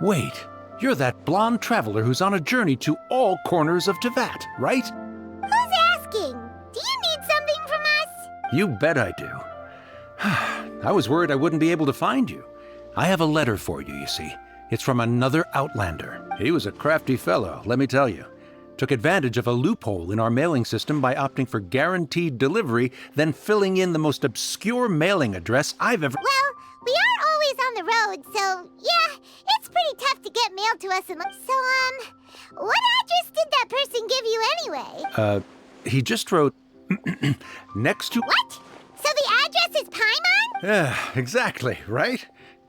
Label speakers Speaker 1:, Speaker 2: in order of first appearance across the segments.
Speaker 1: Wait, you're that blonde traveler who's on a journey to all corners of Teyvat, right?
Speaker 2: Who's asking? Do you need something from us?
Speaker 1: You bet I do. I was worried I wouldn't be able to find you. I have a letter for you, you see. It's from another Outlander. He was a crafty fellow, let me tell you. Took advantage of a loophole in our mailing system by opting for guaranteed delivery, then filling in the most obscure mailing address I've ever—
Speaker 2: Well, we are always on the road, so yeah, it's pretty tough to get mail to us unless— So, what address did that person give you anyway?
Speaker 1: He just wrote, next to—
Speaker 2: What? So the address is Paimon?
Speaker 1: Yeah, exactly, right?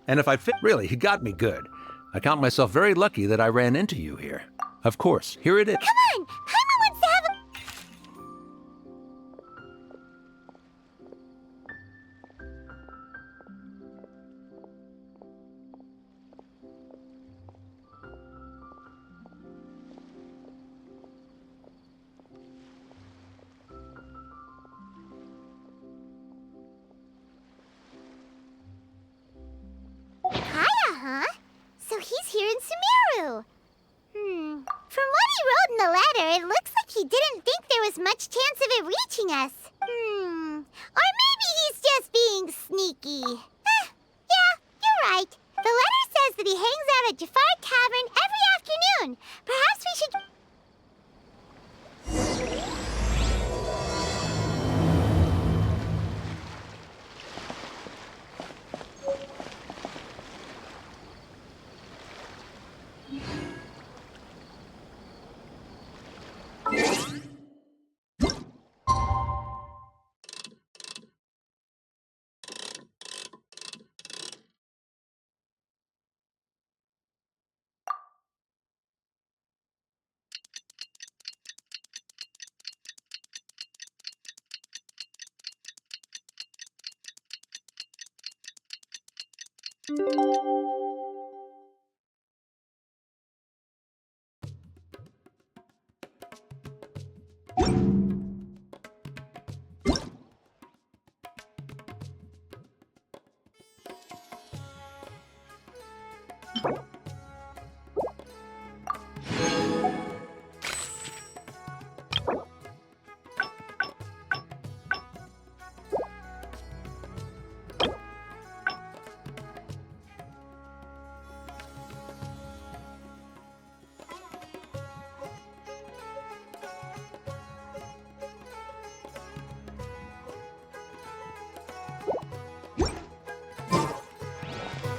Speaker 1: And if I fit— Really, he got me good. I count myself very lucky that I ran into you here. Of course, here it is.
Speaker 2: Come on! Paimon wants to have a— Kaya, huh? So he's here in Sumeru. From what he wrote in the letter, it looks like he didn't think there was much chance of it reaching us. Or maybe he's just being sneaky. Yeah, you're right. The letter says that he hangs out at Jafar Tavern every afternoon. Perhaps we should...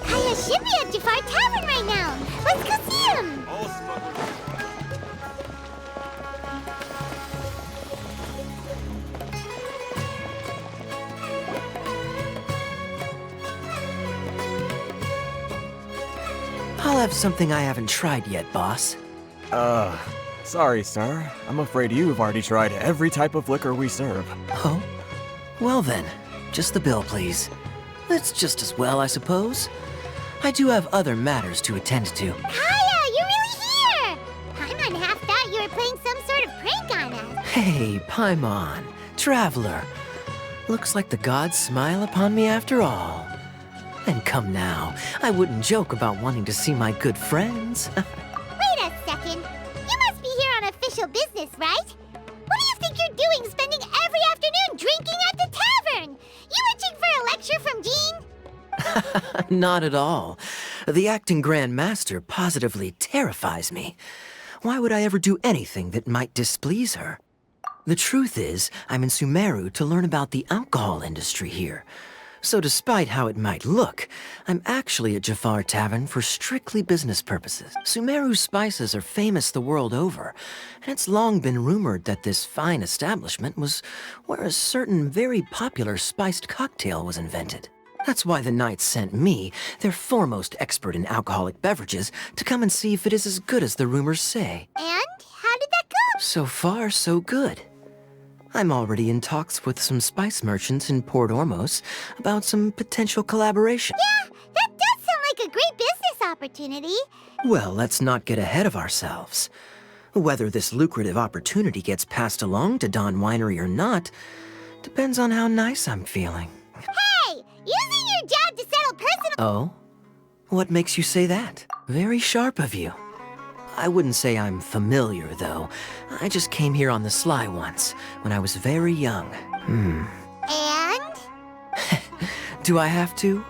Speaker 2: Kaya should be at Jafar Tavern right now. Let's go see him.
Speaker 3: I'll have something I haven't tried yet, boss.
Speaker 4: Sorry, sir. I'm afraid you've already tried every type of liquor we serve.
Speaker 3: Oh? Well then, just the bill, please. That's just as well, I suppose. I do have other matters to attend to.
Speaker 2: Kaya, you're really here! Paimon half thought you were playing some sort of prank on us.
Speaker 3: Hey, Paimon. Traveler, looks like the gods smile upon me after all. And come now, I wouldn't joke about wanting to see my good friends.
Speaker 2: Wait a second. You must be here on official business, right? What do you think you're doing spending every afternoon drinking at the tavern? You itching for a lecture from Jean?
Speaker 3: Not at all. The acting Grand Master positively terrifies me. Why would I ever do anything that might displease her? The truth is, I'm in Sumeru to learn about the alcohol industry here. So despite how it might look, I'm actually at Jafar Tavern for strictly business purposes. Sumeru's spices are famous the world over, and it's long been rumored that this fine establishment was where a certain very popular spiced cocktail was invented. That's why the Knights sent me, their foremost expert in alcoholic beverages, to come and see if it is as good as the rumors say.
Speaker 2: And how did that go?
Speaker 3: So far, so good. I'm already in talks with some spice merchants in Port Ormos about some potential collaboration.
Speaker 2: Yeah, that does sound like a great business opportunity.
Speaker 3: Well, let's not get ahead of ourselves. Whether this lucrative opportunity gets passed along to Dawn Winery or not depends on how nice I'm feeling.
Speaker 2: Hey, using your job to settle personal...
Speaker 3: Oh? What makes you say that? Very sharp of you. I wouldn't say I'm familiar, though. I just came here on the sly once, when I was very young.
Speaker 2: And?
Speaker 3: Do I have to?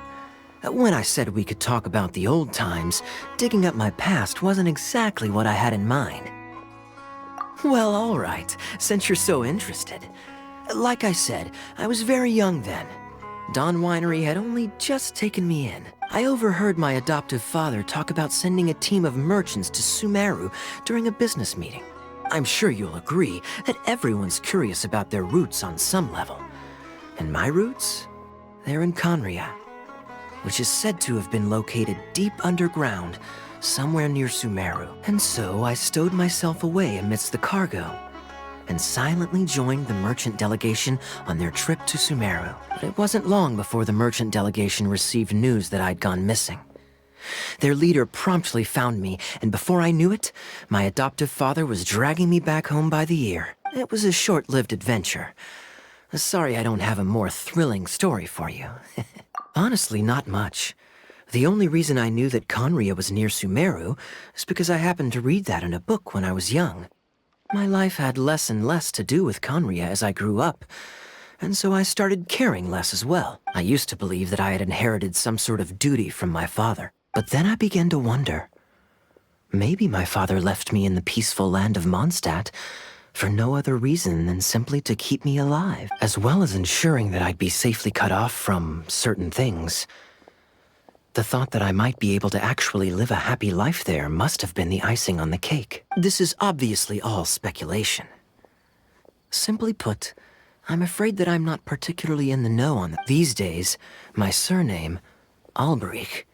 Speaker 3: When I said we could talk about the old times, digging up my past wasn't exactly what I had in mind. Well, all right, since you're so interested. Like I said, I was very young then. Dawn Winery had only just taken me in. I overheard my adoptive father talk about sending a team of merchants to Sumeru during a business meeting. I'm sure you'll agree that everyone's curious about their roots on some level. And my roots? They're in Conria, which is said to have been located deep underground, somewhere near Sumeru. And so I stowed myself away amidst the cargo and silently joined the merchant delegation on their trip to Sumeru. But it wasn't long before the merchant delegation received news that I'd gone missing. Their leader promptly found me, and before I knew it, my adoptive father was dragging me back home by the ear. It was a short-lived adventure. Sorry I don't have a more thrilling story for you. Honestly, not much. The only reason I knew that Conria was near Sumeru is because I happened to read that in a book when I was young. My life had less and less to do with Conria as I grew up, and so I started caring less as well. I used to believe that I had inherited some sort of duty from my father, but then I began to wonder. Maybe my father left me in the peaceful land of Mondstadt for no other reason than simply to keep me alive, as well as ensuring that I'd be safely cut off from certain things. The thought that I might be able to actually live a happy life there must have been the icing on the cake. This is obviously all speculation. Simply put, I'm afraid that I'm not particularly in the know on that. These days, my surname, Alberich,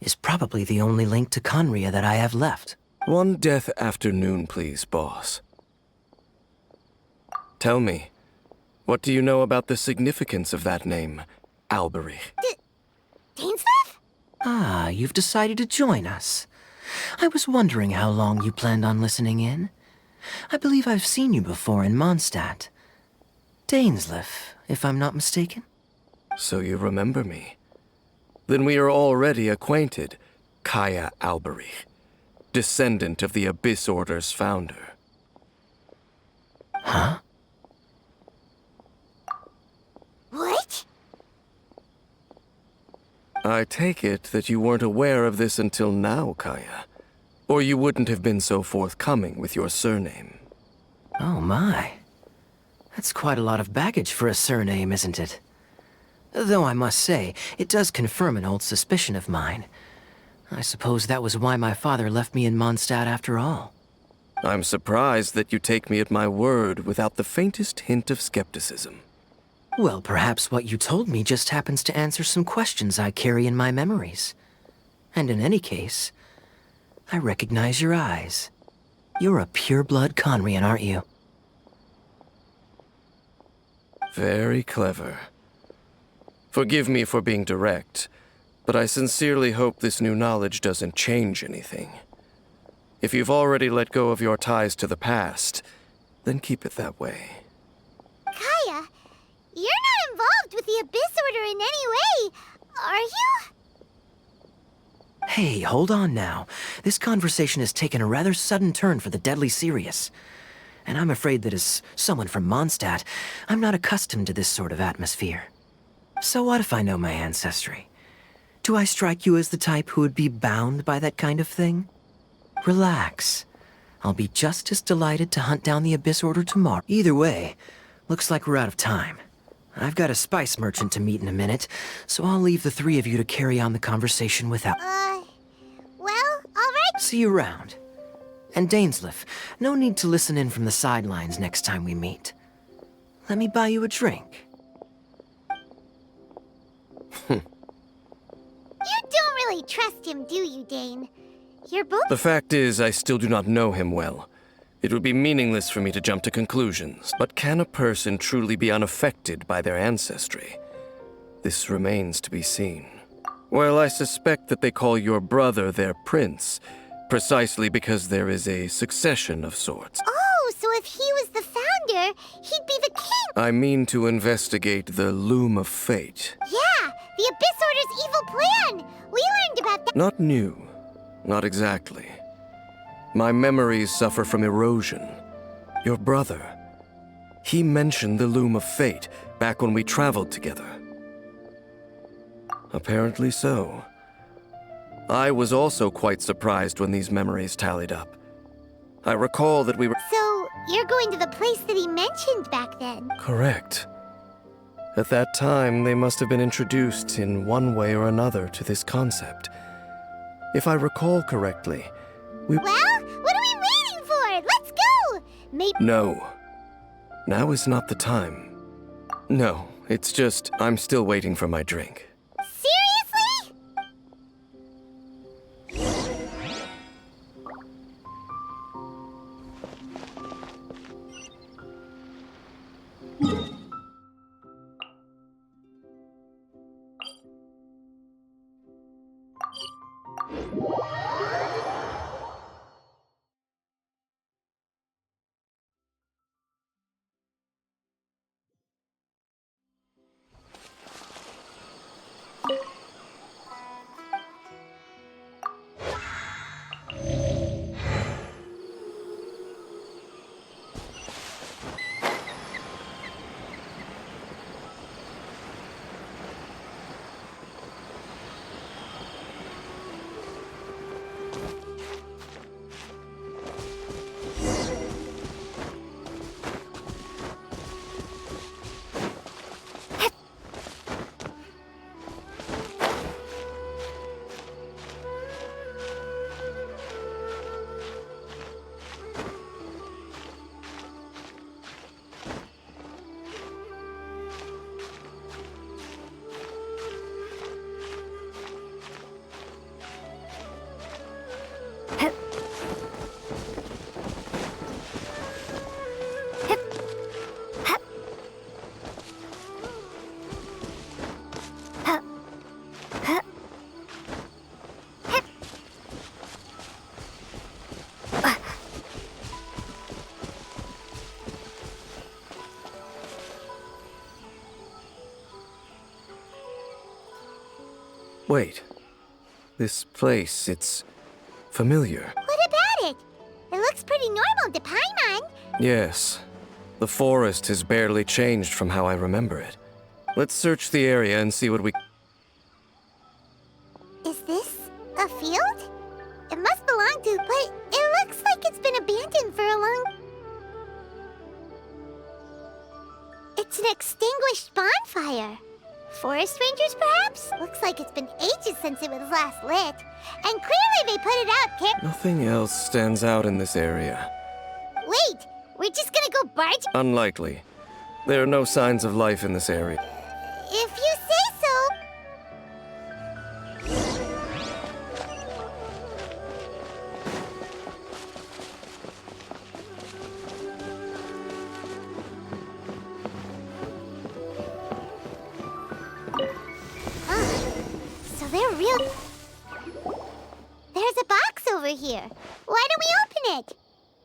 Speaker 3: is probably the only link to Conria that I have left.
Speaker 5: One death afternoon, please, boss. Tell me, what do you know about the significance of that name, Alberich?
Speaker 2: Dainsleif?
Speaker 3: Ah, you've decided to join us. I was wondering how long you planned on listening in. I believe I've seen you before in Mondstadt. Dainsleif, if I'm not mistaken.
Speaker 5: So you remember me. Then we are already acquainted, Kaya Alberich, descendant of the Abyss Order's founder.
Speaker 3: Huh?
Speaker 2: What?
Speaker 5: I take it that you weren't aware of this until now, Kaya. Or you wouldn't have been so forthcoming with your surname.
Speaker 3: Oh my. That's quite a lot of baggage for a surname, isn't it? Though I must say, it does confirm an old suspicion of mine. I suppose that was why my father left me in Mondstadt after all.
Speaker 5: I'm surprised that you take me at my word without the faintest hint of skepticism.
Speaker 3: Well, perhaps what you told me just happens to answer some questions I carry in my memories. And in any case, I recognize your eyes. You're a pure-blood Conrian, aren't you?
Speaker 5: Very clever. Forgive me for being direct, but I sincerely hope this new knowledge doesn't change anything. If you've already let go of your ties to the past, then keep it that way.
Speaker 2: Kaya, in any way, are you?
Speaker 3: Hey, hold on now. This conversation has taken a rather sudden turn for the deadly serious. And I'm afraid that as someone from Mondstadt, I'm not accustomed to this sort of atmosphere. So what if I know my ancestry? Do I strike you as the type who would be bound by that kind of thing? Relax. I'll be just as delighted to hunt down the Abyss Order tomorrow. Either way, looks like we're out of time. I've got a spice merchant to meet in a minute, so I'll leave the three of you to carry on the conversation without...
Speaker 2: Well, alright.
Speaker 3: See you around. And Dainsleif, no need to listen in from the sidelines next time we meet. Let me buy you a drink.
Speaker 2: You don't really trust him, do you, Dane? You're both...
Speaker 5: The fact is, I still do not know him well. It would be meaningless for me to jump to conclusions. But can a person truly be unaffected by their ancestry? This remains to be seen. Well, I suspect that they call your brother their prince, precisely because there is a succession of sorts.
Speaker 2: Oh, so if he was the founder, he'd be the king!
Speaker 5: I mean to investigate the Loom of Fate.
Speaker 2: Yeah, the Abyss Order's evil plan! We learned about that.
Speaker 5: Not new. Not exactly. My memories suffer from erosion. Your brother, he mentioned the Loom of Fate back when we traveled together. Apparently so. I was also quite surprised when these memories tallied up. I recall that we were...
Speaker 2: So, you're going to the place that he mentioned back then?
Speaker 5: Correct. At that time, they must have been introduced in one way or another to this concept. If I recall correctly, we...
Speaker 2: Well, what are we waiting for? Let's go! Maybe...
Speaker 5: No. Now is not the time. No, it's just I'm still waiting for my drink.
Speaker 2: Seriously?
Speaker 5: Wait. This place, it's familiar.
Speaker 2: What about it? It looks pretty normal to Paimon.
Speaker 5: Yes. The forest has barely changed from how I remember it. Let's search the area and see what we...
Speaker 2: Is this a field? It must belong to, but it looks like it's been abandoned for a long... It's an extinguished bonfire. Forest rangers, perhaps? Looks like it's been ages since it was last lit. And clearly they put it out
Speaker 5: Nothing else stands out in this area.
Speaker 2: Wait, we're just gonna go barge...
Speaker 5: Unlikely. There are no signs of life in this area.
Speaker 2: If you say so. So they're real... There's a box over here. Why don't we open it?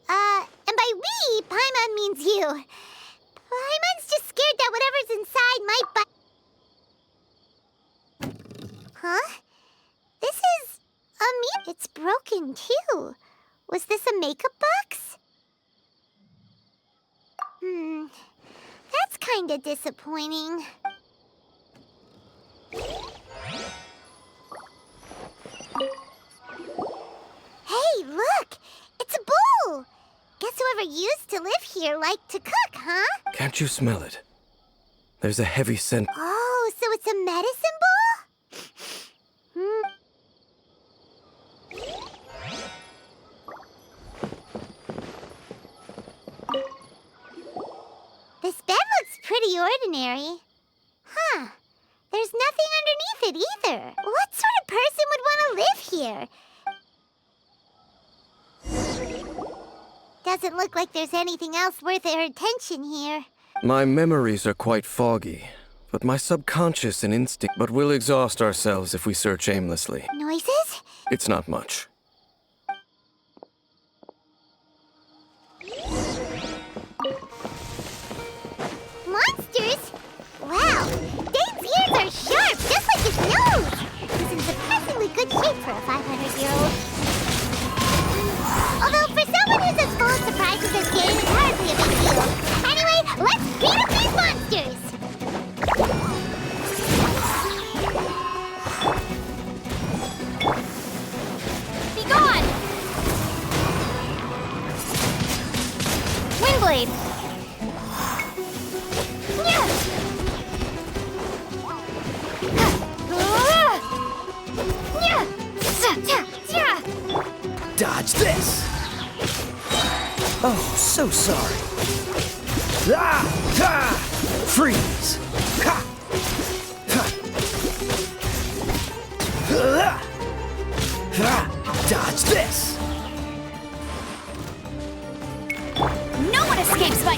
Speaker 2: And by we, Paimon means you. Paimon's just scared that whatever's inside might foundation, too. Was this a makeup box? That's kinda disappointing. Hey, look! It's a bowl! Guess whoever used to live here liked to cook, huh?
Speaker 5: Can't you smell it? There's a heavy scent.
Speaker 2: Oh, so it's a medicine bowl? This bed looks pretty ordinary. Huh. There's nothing underneath it either. What sort of person would want to live here? Doesn't look like there's anything else worth their attention here.
Speaker 5: My memories are quite foggy, but my subconscious and instinct. But we'll exhaust ourselves if we search aimlessly.
Speaker 2: Noises?
Speaker 5: It's not much.
Speaker 2: Monsters? Wow, Dane's ears are sharp, just like his nose. He's in surprisingly good shape for a 500-year-old. Although for someone who's as full of surprises as Dane, it's hardly a big deal. Anyway, let's beat up these monsters! Be gone! Windblade!
Speaker 3: Dodge this! Oh, so sorry. Ah! Ha! Freeze! Ha! Ha! Ah! Ha! Dodge this!
Speaker 2: No one escapes my...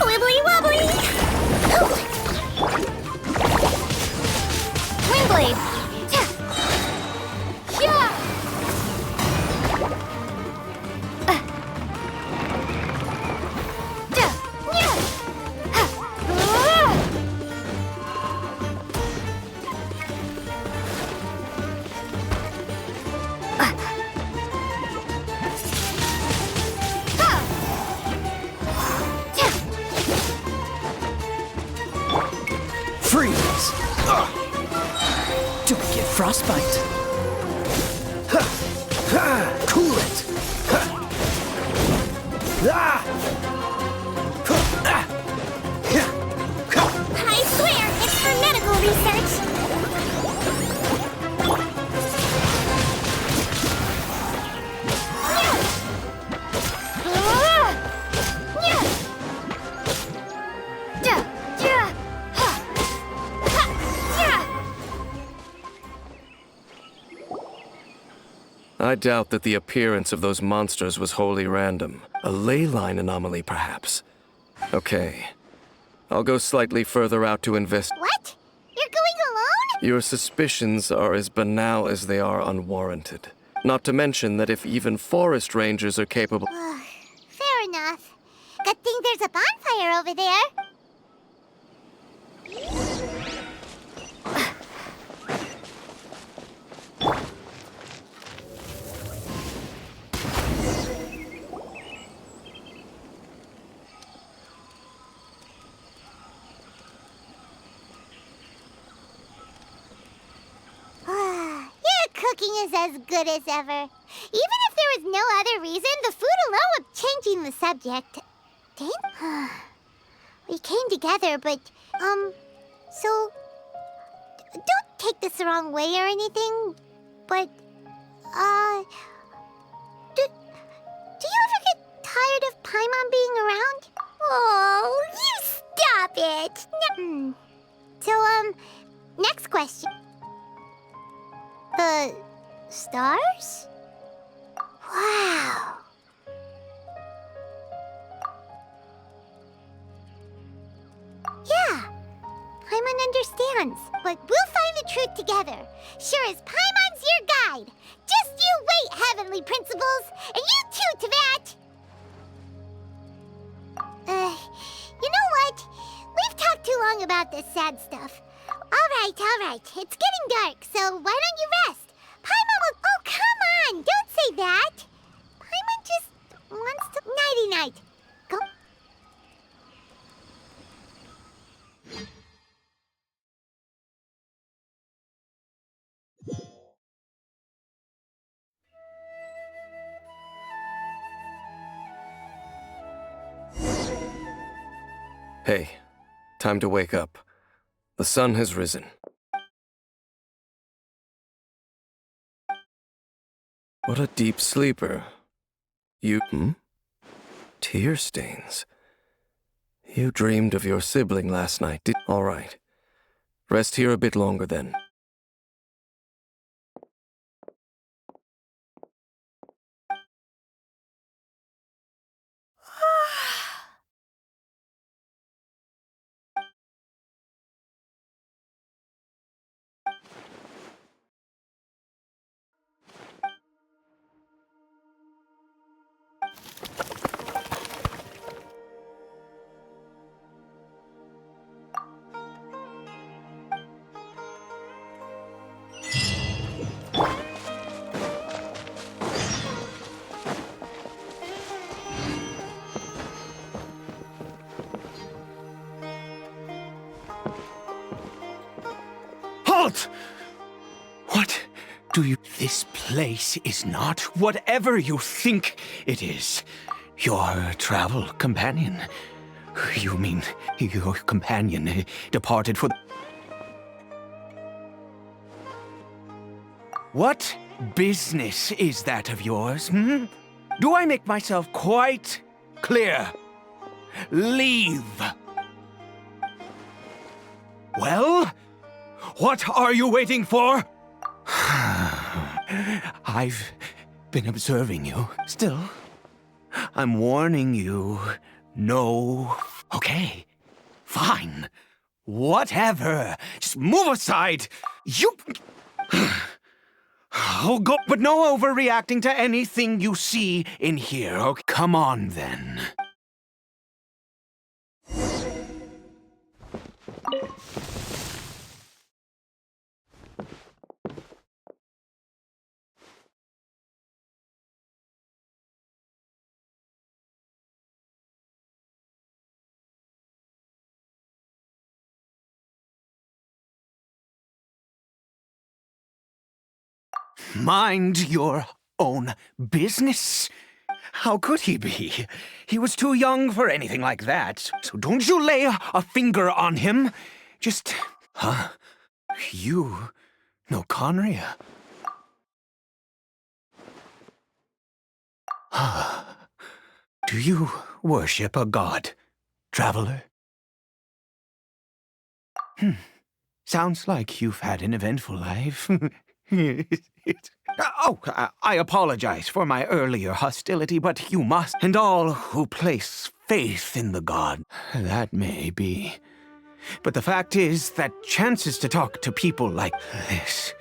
Speaker 2: Wibbly wobbly! Windblade! Yeah!
Speaker 3: Freeze! Don't get frostbite. Ha! Ha! Cool it! Ha! Ah! Ha! Ah! Yeah! Ha!
Speaker 2: I swear, it's for medical research.
Speaker 5: I doubt that the appearance of those monsters was wholly random. A ley line anomaly, perhaps. Okay. I'll go slightly further out to investigate.
Speaker 2: What? You're going alone?
Speaker 5: Your suspicions are as banal as they are unwarranted. Not to mention that if even forest rangers are capable...
Speaker 2: Fair enough. Good thing there's a bonfire over there. Your cooking is as good as ever. Even if there was no other reason, the food alone would changing the subject. Dane? We came together, but, so... Don't take this the wrong way or anything, but, do you ever get tired of Paimon being around? Oh, you stop it! So, next question. The stars? Wow. Yeah, Paimon understands, but we'll find the truth together. Sure as Paimon's your guide. Just you wait, Heavenly Principles, and you too, Teyvat! You know what? We've talked too long about this sad stuff. All right. It's getting dark, so why don't you rest? Paimon will... Oh, come on! Don't say that! Paimon just wants to... Nighty-night. Go...
Speaker 5: Hey, time to wake up. The sun has risen. What a deep sleeper. You... Tear stains. You dreamed of your sibling last night, did... All right. Rest here a bit longer then.
Speaker 1: Halt! What do you... This place is not whatever you think it is. Your travel companion. You mean your companion departed for... What business is that of yours, hmm? Do I make myself quite clear? Leave. Well, what are you waiting for? I've been observing you. Still, I'm warning you. No. Okay, fine. Whatever. Just move aside. You... Oh, go, but no overreacting to anything you see in here. Okay, come on, then. Mind your own business. How could he be? He was too young for anything like that. So don't you lay a finger on him. Just... Huh? You know Conria? Do you worship a god, traveler? Sounds like you've had an eventful life. Oh, I apologize for my earlier hostility, but you must, and all who place faith in the god, that may be. But the fact is that chances to talk to people like this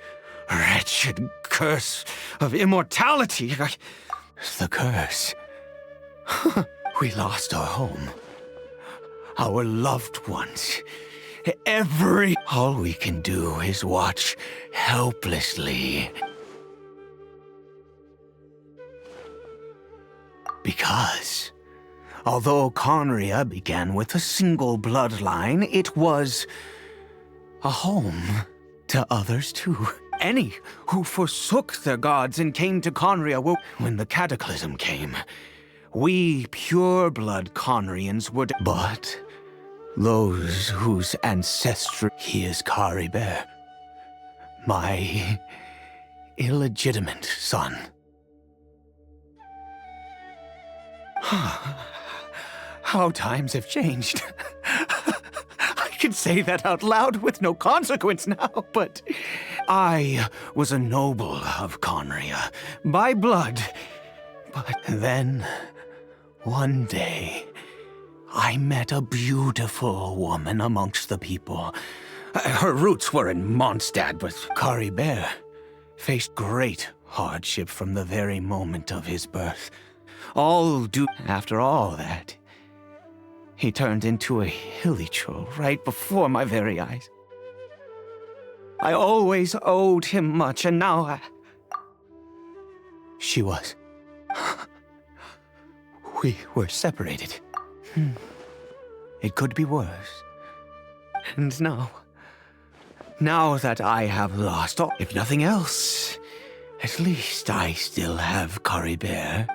Speaker 1: wretched curse of immortality, the curse. We lost our home, our loved ones. All we can do is watch helplessly. Because, although Conria began with a single bloodline, it was a home to others too. Any who forsook their gods and came to Conria were... When the cataclysm came, we pure-blood Conrians were... But... those whose ancestry... He is Caribert, my illegitimate son. How times have changed. I can say that out loud with no consequence now, but... I was a noble of Conria, by blood. But then, one day... I met a beautiful woman amongst the people,
Speaker 6: Her roots were in Mondstadt, but Kari Bear faced great hardship from the very moment of his birth. After all that, he turned into a hilichurl right before my very eyes. I always owed him much, and now she was. We were separated. It could be worse. And now that I have lost all, if nothing else, at least I still have Kari Bear.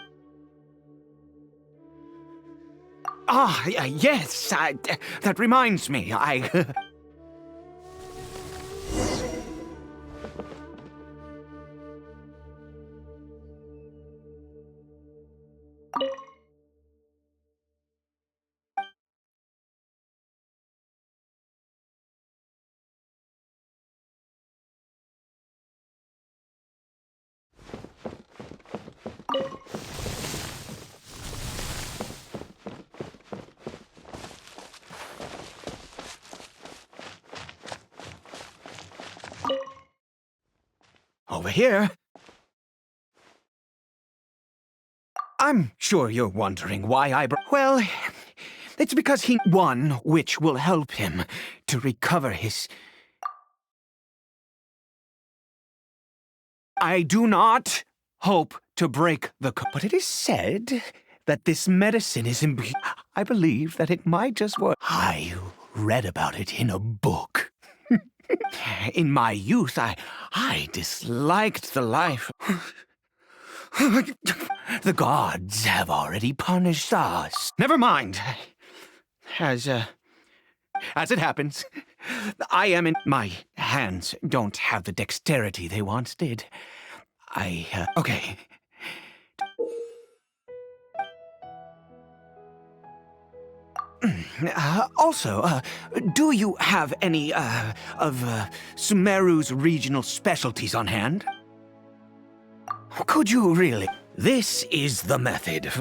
Speaker 6: Yes, that reminds me, Over here. I'm sure you're wondering why well, it's because one which will help him to recover his... I do not hope to break the but it is said that this medicine is I believe that it might just work. I read about it in a book. In my youth, I disliked the life. The gods have already punished us. Never mind. As it happens, I am in... My hands don't have the dexterity they once did. Okay. Also, do you have any, of Sumeru's regional specialties on hand? Could you really? This is the method.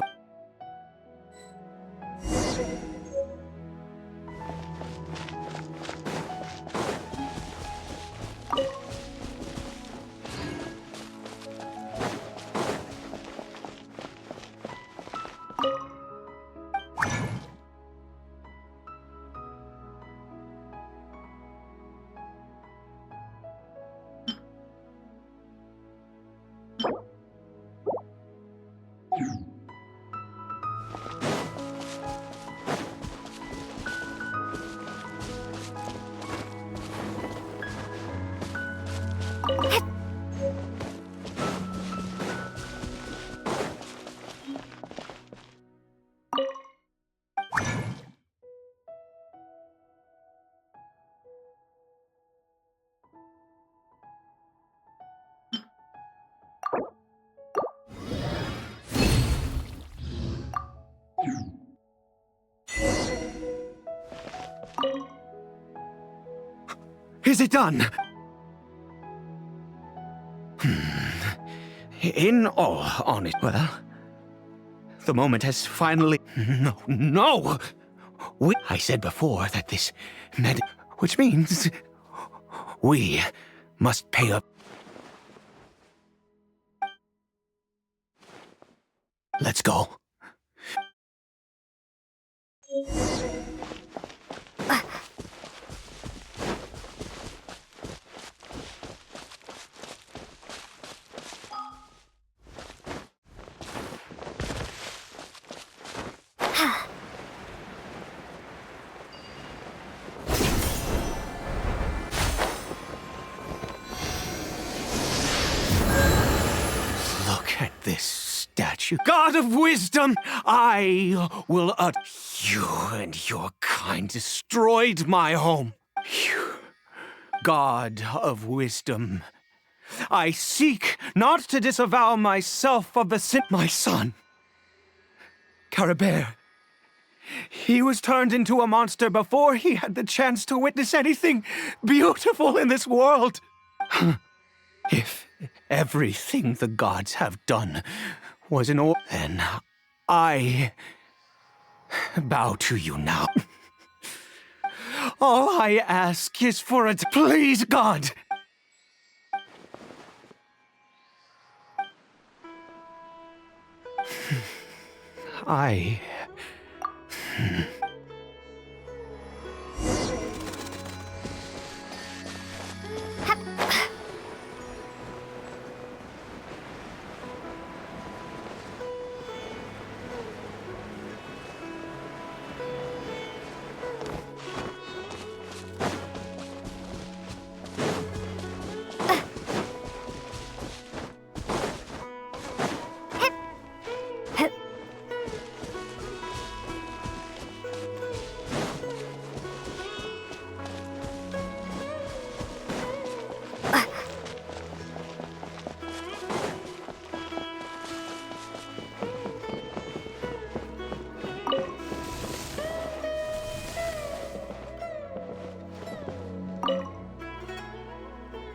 Speaker 6: Is it done? In all honesty, well, the moment has finally... No! I said before that this which means we must pay up. Let's go. This statue. God of wisdom, I will you and your kind destroyed my home. God of wisdom, I seek not to disavow myself of the sin. My son, Kari Bear, he was turned into a monster before he had the chance to witness anything beautiful in this world. If everything the gods have done was in order, then I bow to you now. All I ask is for a... Please, God! I...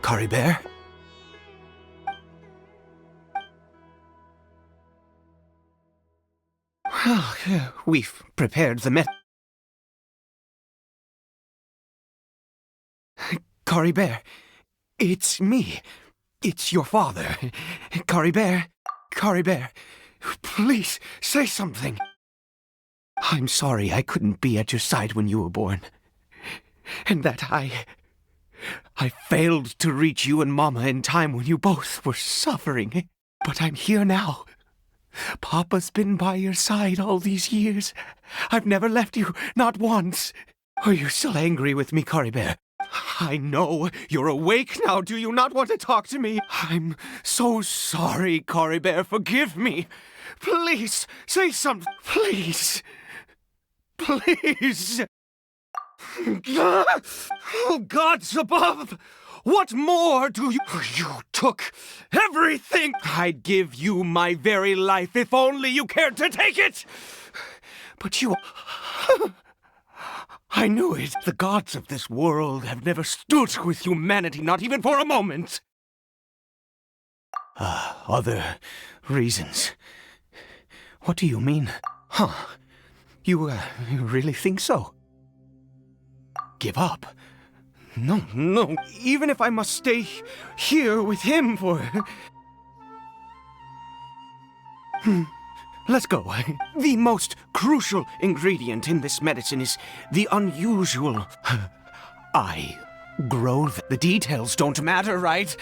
Speaker 6: Caribert? We've prepared the met... Caribert, it's me. It's your father. Caribert, Caribert, please say something. I'm sorry I couldn't be at your side when you were born. And that I failed to reach you and Mama in time when you both were suffering. But I'm here now. Papa's been by your side all these years. I've never left you, not once. Are you still angry with me, Caribert? I know you're awake now. Do you not want to talk to me? I'm so sorry, Caribert. Forgive me. Please, say something. Please. Please. Oh, gods above! What more do you... You took everything! I'd give you my very life if only you cared to take it! But you... I knew it. The gods of this world have never stood with humanity, not even for a moment. Other reasons. What do you mean? Huh? You really think so? Give up? No, no. Even if I must stay here with him for... Let's go. The most crucial ingredient in this medicine is the unusual... I grow... The details don't matter, right?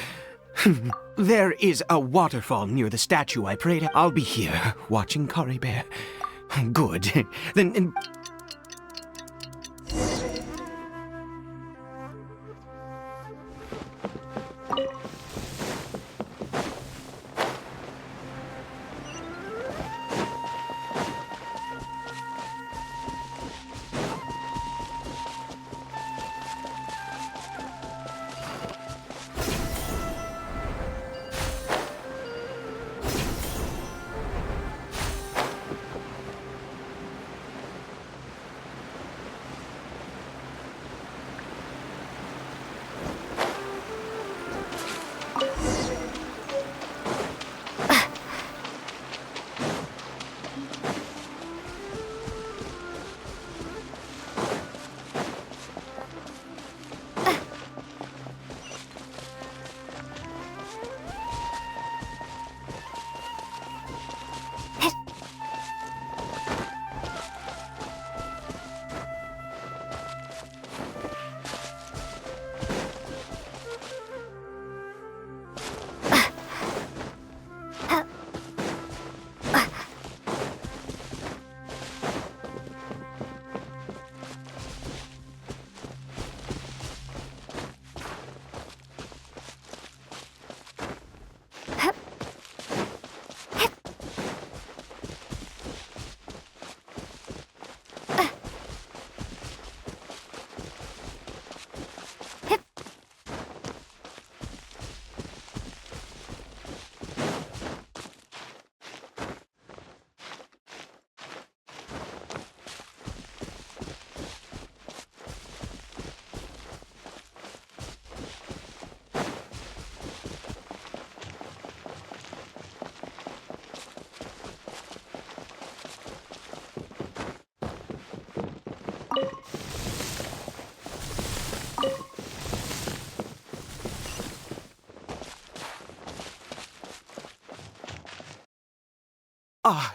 Speaker 6: There is a waterfall near the statue I prayed at. I'll be here, watching Caribert. Good. Then...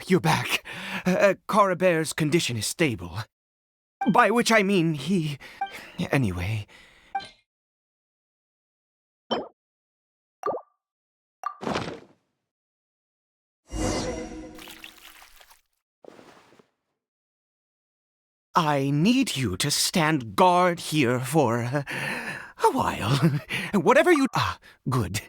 Speaker 6: you're back. Coribear's condition is stable. By which I mean he... Anyway... I need you to stand guard here for a while. Whatever you... good.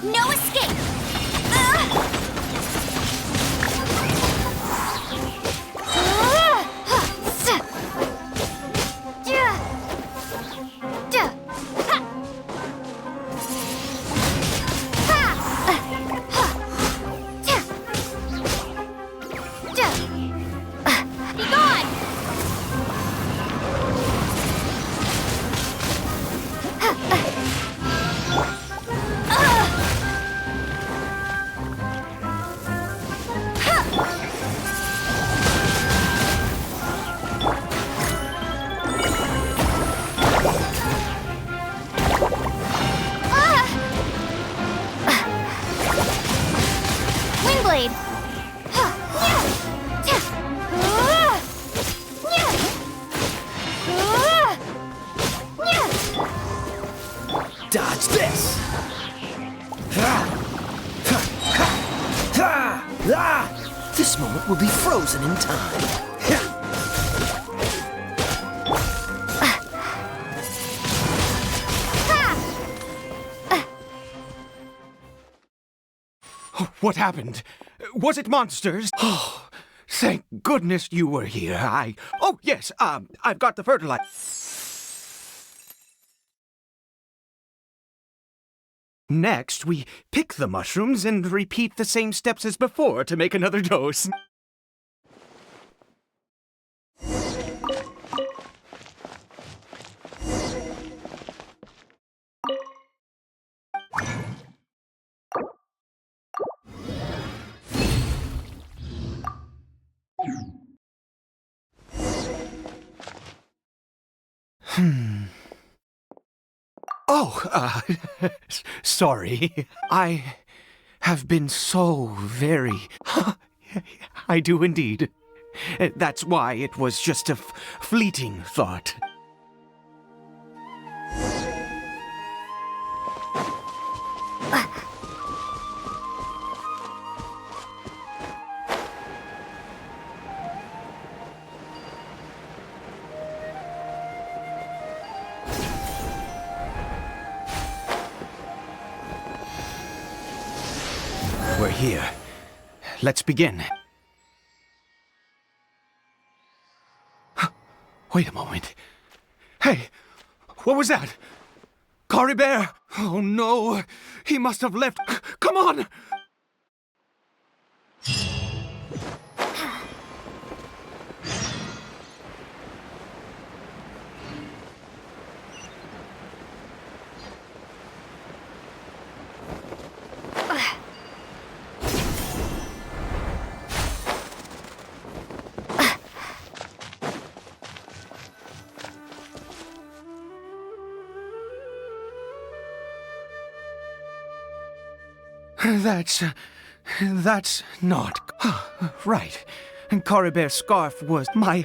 Speaker 2: No escape! Be gone! Windblade!
Speaker 3: Dodge this! This moment will be frozen in time.
Speaker 6: What happened? Was it monsters? Oh, thank goodness you were here. Oh, yes, I've got the fertilizer. Next, we pick the mushrooms and repeat the same steps as before to make another dose. Oh, sorry. I have been so very... I do indeed. That's why it was just a fleeting thought. We're here. Let's begin. Wait a moment. Hey, what was that? Coribear! Oh no, he must have left. Come on! That's not... Right. Coribear's scarf was... My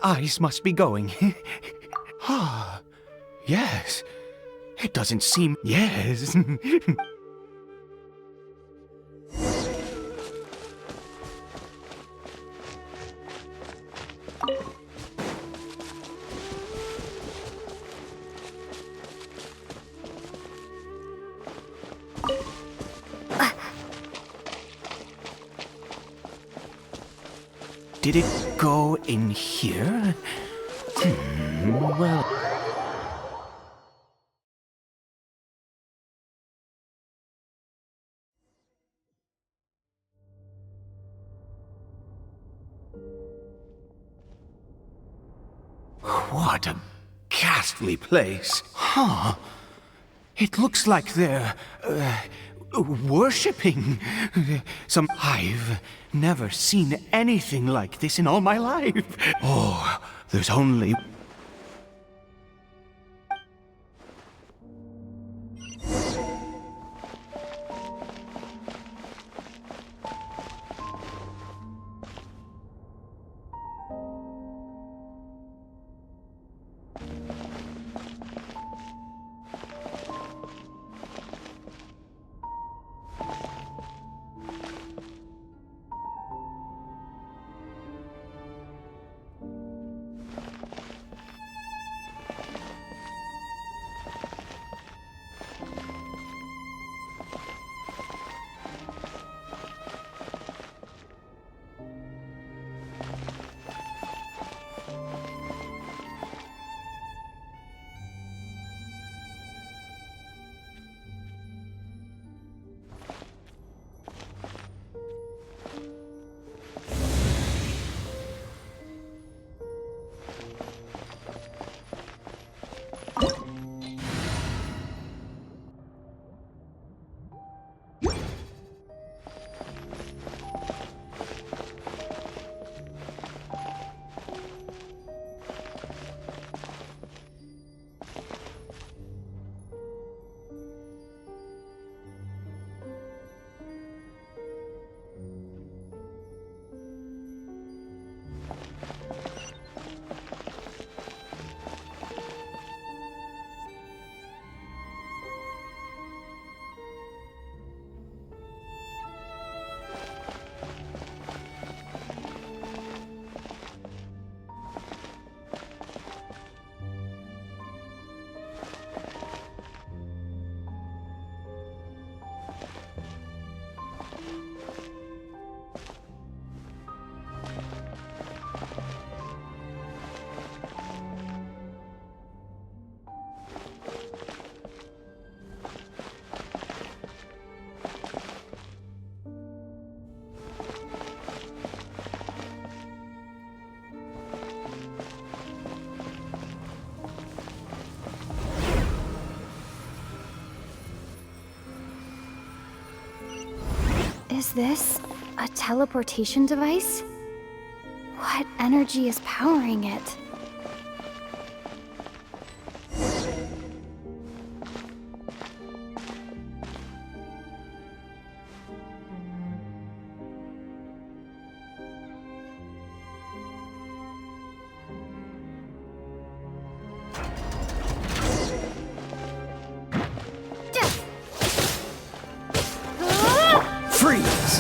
Speaker 6: eyes must be going. Yes. It doesn't seem... Yes. Did it go in here? Well... What a ghastly place. Huh. It looks like they're worshipping some. I've never seen anything like this in all my life. Oh, there's only.
Speaker 7: Is this a teleportation device? What energy is powering it?
Speaker 3: Freeze!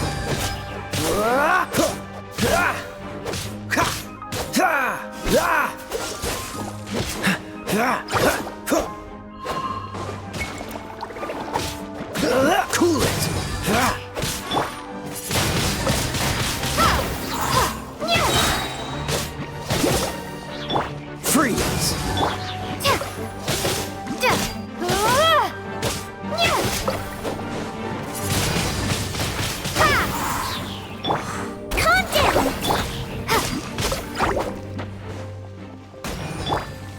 Speaker 3: Cool it! Freeze!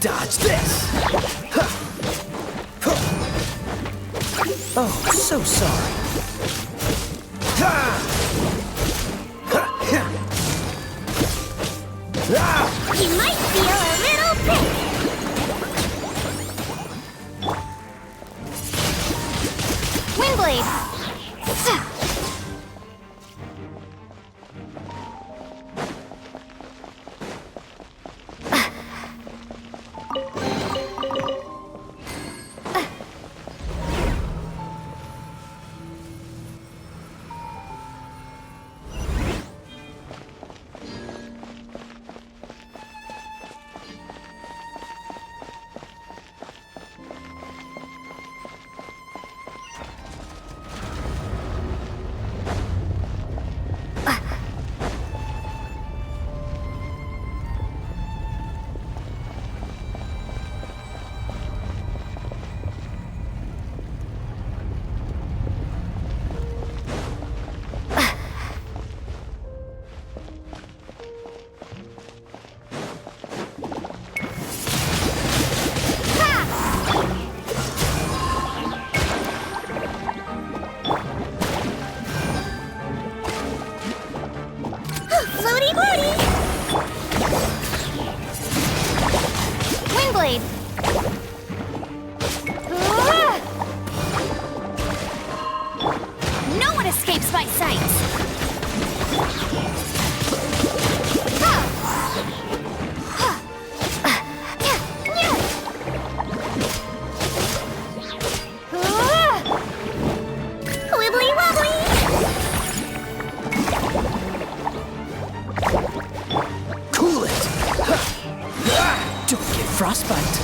Speaker 3: Dodge this! Oh, so sorry.
Speaker 2: You might feel a little pinch. Windblade.
Speaker 7: by sight.
Speaker 2: Wibbly wobbly!
Speaker 3: Cool it! Don't get frostbite.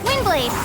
Speaker 7: Windblade!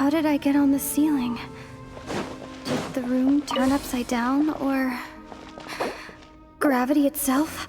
Speaker 7: How did I get on the ceiling? Did the room turn upside down, or gravity itself?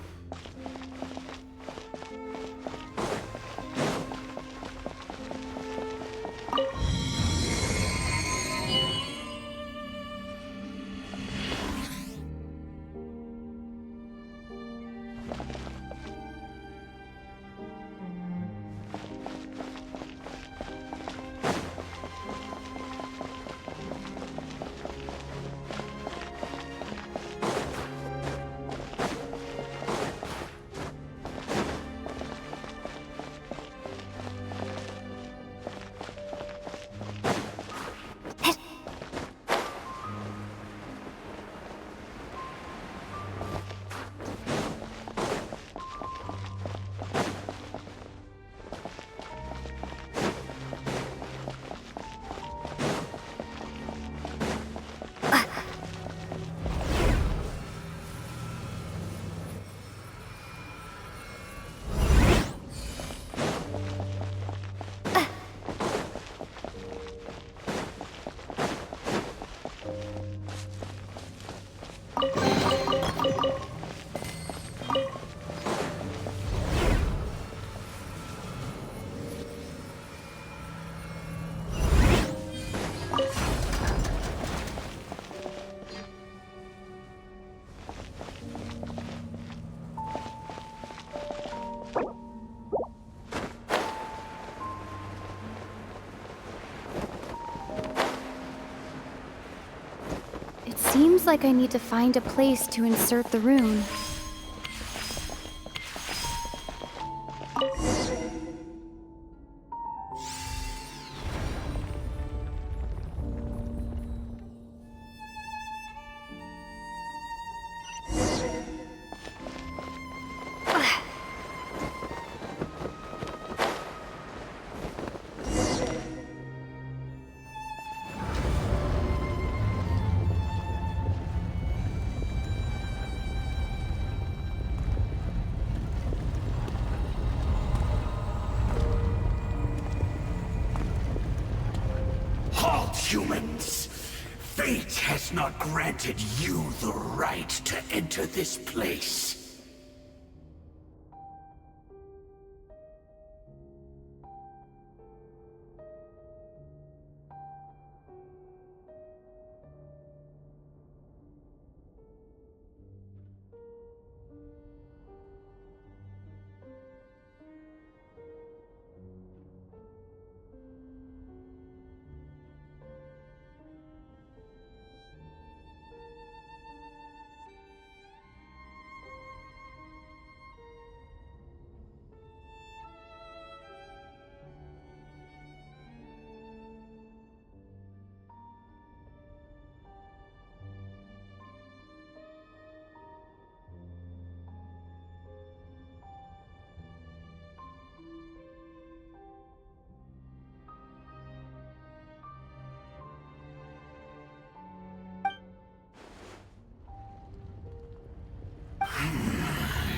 Speaker 7: seems like I need to find a place to insert the rune.
Speaker 8: Humans, fate has not granted you the right to enter this place.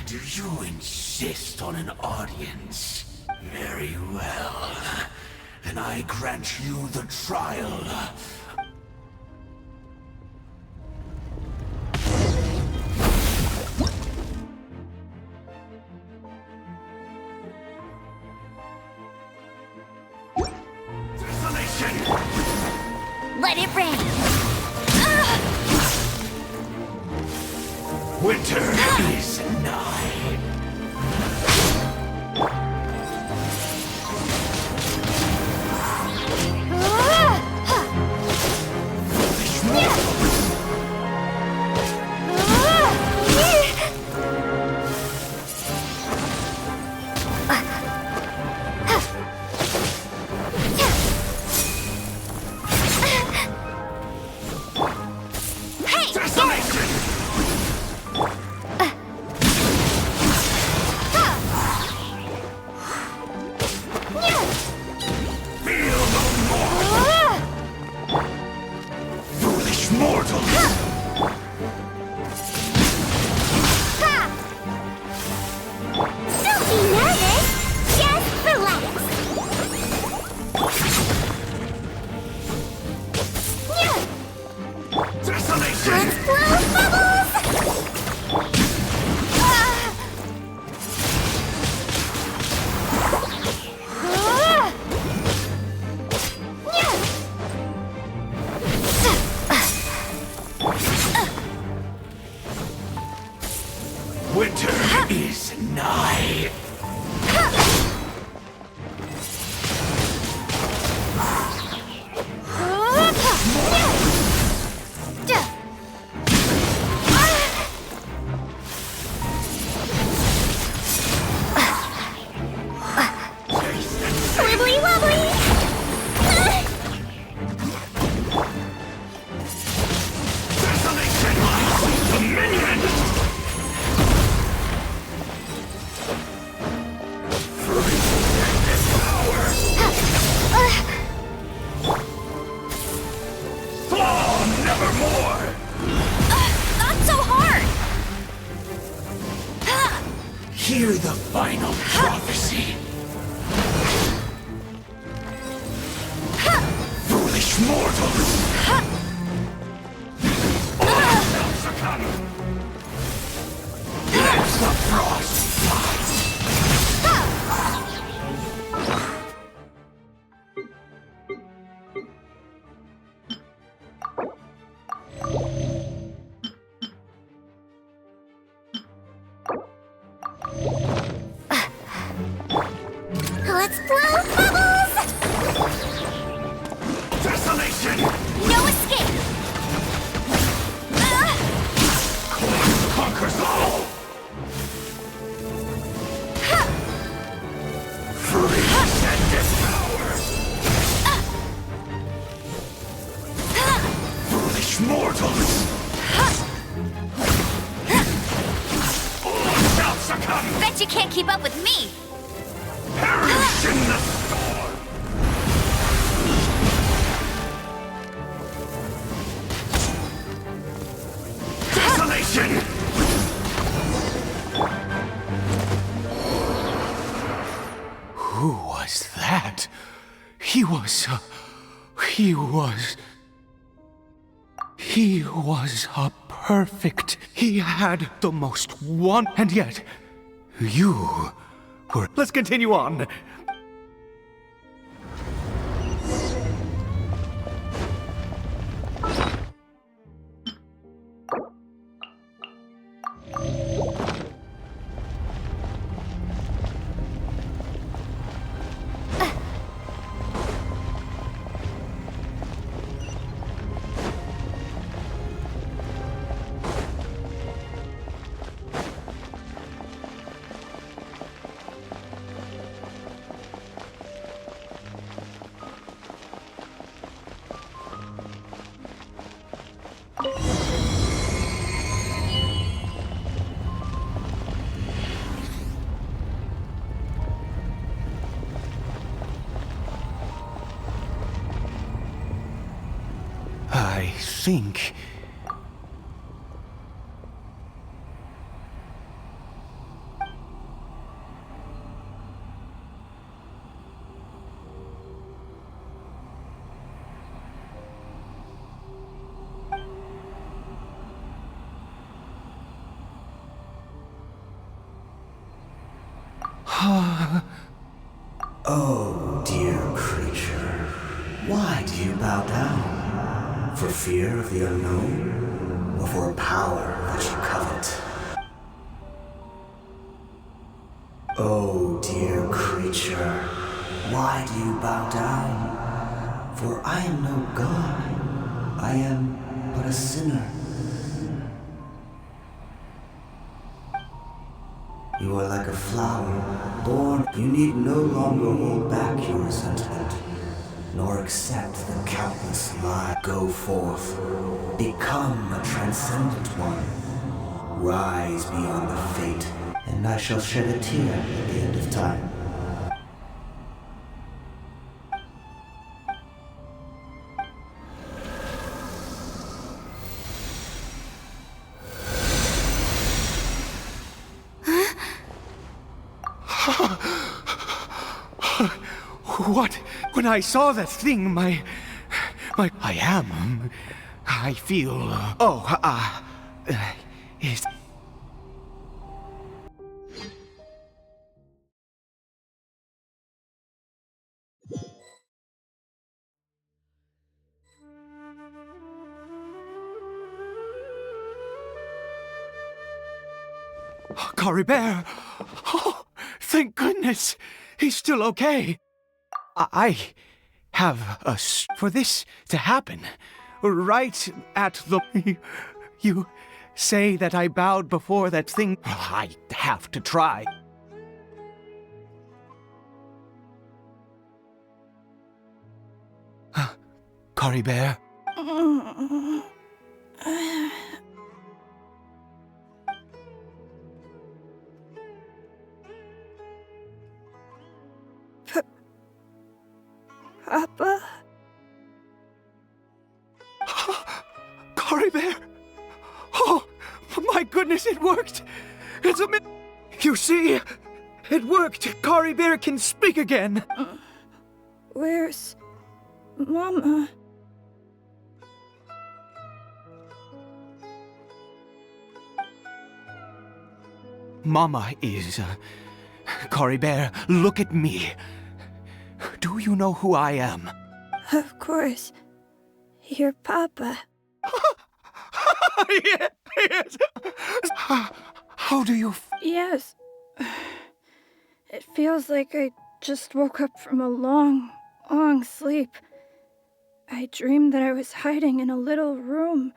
Speaker 8: Do you insist on an audience? Very well. Then I grant you the trial. Desolation!
Speaker 2: Let it rain!
Speaker 8: Winter is nigh. Winter is nigh.
Speaker 2: Wibbly wobbly!
Speaker 8: Hear the final prophecy. Foolish mortals! All spells are coming. Lives the frost fight.
Speaker 2: Let's blow bubbles!
Speaker 8: Desolation! mortals! All shall succumb!
Speaker 2: Bet you can't keep up with me!
Speaker 8: Perish in the storm! Desolation!
Speaker 6: Who was that? He was a perfect. He had the most one, and yet you were. Let's continue on. I think.
Speaker 8: Oh, dear creature, why do you bow down? For fear of the unknown? Or for a power that you covet? Oh, dear creature, why do you bow down? For I am no god. I am but a sinner. You are like a flower, born. You need no longer hold back your resentment, nor accept the countless lies. Go forth, become a transcendent one. Rise beyond the fate, and I shall shed a tear at the end of time.
Speaker 6: What? When I saw that thing, I feel. Is. Caribert! Oh, thank goodness! He's still okay. I have for this to happen. Right at the... You say that I bowed before that thing. I have to try. Caribert?
Speaker 7: Papa?
Speaker 6: Caribert! Oh, my goodness, it worked! It's a You see? It worked! Caribert can speak again!
Speaker 7: Where's Mama?
Speaker 6: Mama is... Caribert, look at me. Do you know who I am?
Speaker 7: Of course. Your Papa.
Speaker 6: Yes! How do you...
Speaker 7: Yes. It feels like I just woke up from a long, long sleep. I dreamed that I was hiding in a little room.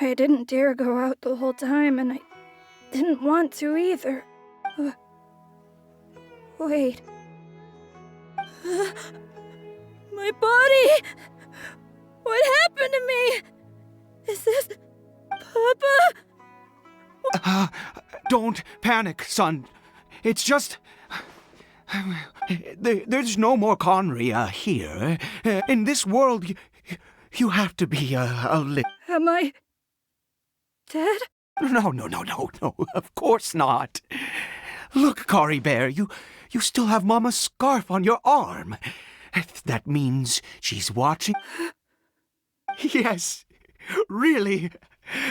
Speaker 7: I didn't dare go out the whole time, and I didn't want to either. Wait. My body! What happened to me? Is Is this Papa?
Speaker 6: Don't panic, son. It's just... There's no more Conria here. In this world, you have to be a little...
Speaker 7: Am I dead?
Speaker 6: No, of course not. Look, Cory Bear, you still have Mama's scarf on your arm. That means she's watching... Yes, really.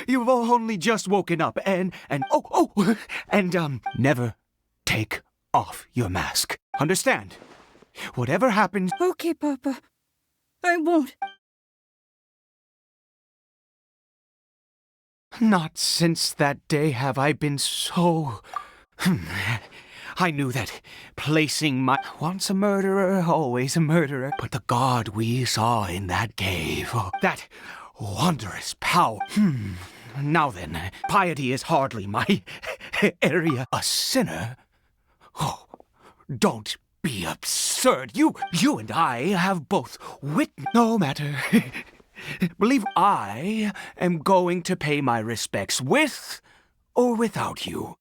Speaker 6: You've only just woken up and never take off your mask. Understand? Whatever happens...
Speaker 7: Okay, Papa. I won't.
Speaker 6: Not since that day have I been so... I knew that placing my... Once a murderer, always a murderer. But the god we saw in that cave, that wondrous power... Now then, piety is hardly my area. A sinner? Oh, don't be absurd. You and I have both witnessed... No matter. Believe I am going to pay my respects with or without you.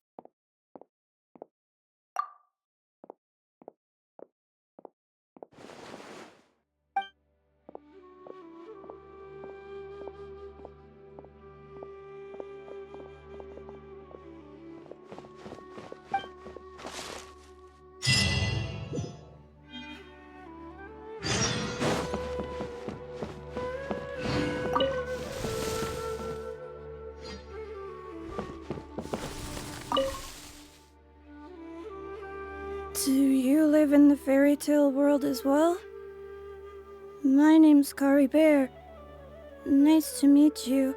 Speaker 7: Do you live in the fairy tale world as well? My name's Cory Bear. Nice to meet you.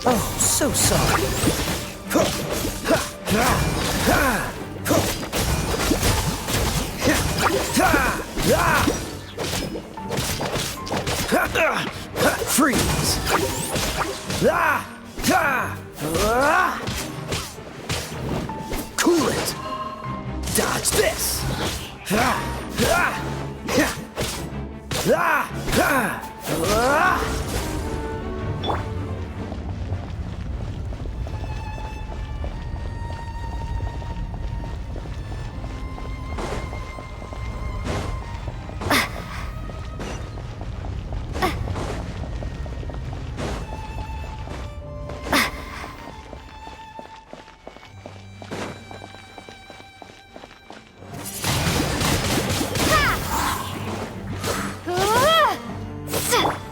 Speaker 3: Oh, so sorry. Freeze! Cool it! Dodge this!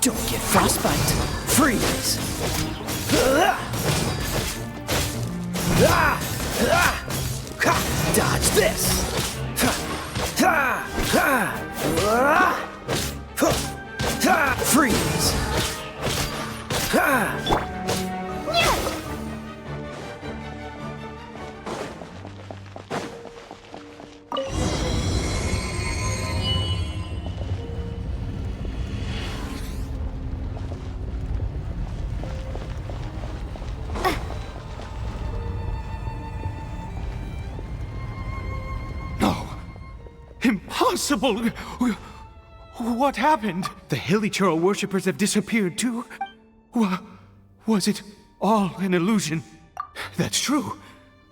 Speaker 3: Don't get frostbite. Freeze. Dodge this. Freeze!
Speaker 6: No. Impossible! What happened? The hilichurl worshippers have disappeared too? Was it all an illusion? That's true.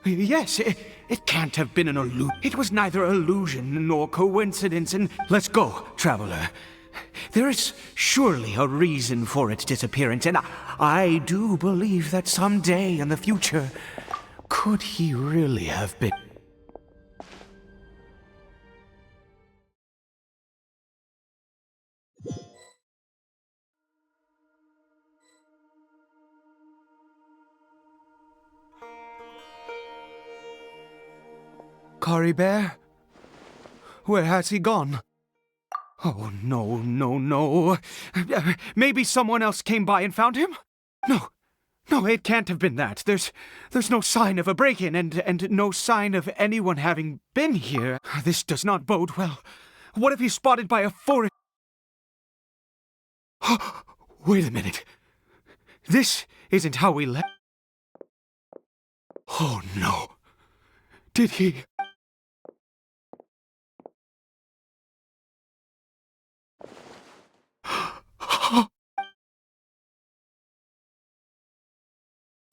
Speaker 6: Yes, it can't have been an illusion. It was neither illusion nor coincidence, and let's go, traveler. There is surely a reason for its disappearance, and I do believe that someday in the future, could he really have been... Caribert? Where has he gone? Oh, no, no, no. Maybe someone else came by and found him? No, it can't have been that. There's no sign of a break-in and no sign of anyone having been here. This does not bode well. What if he's spotted by a forest? Wait a minute. This isn't how we left. Oh, no. Did he...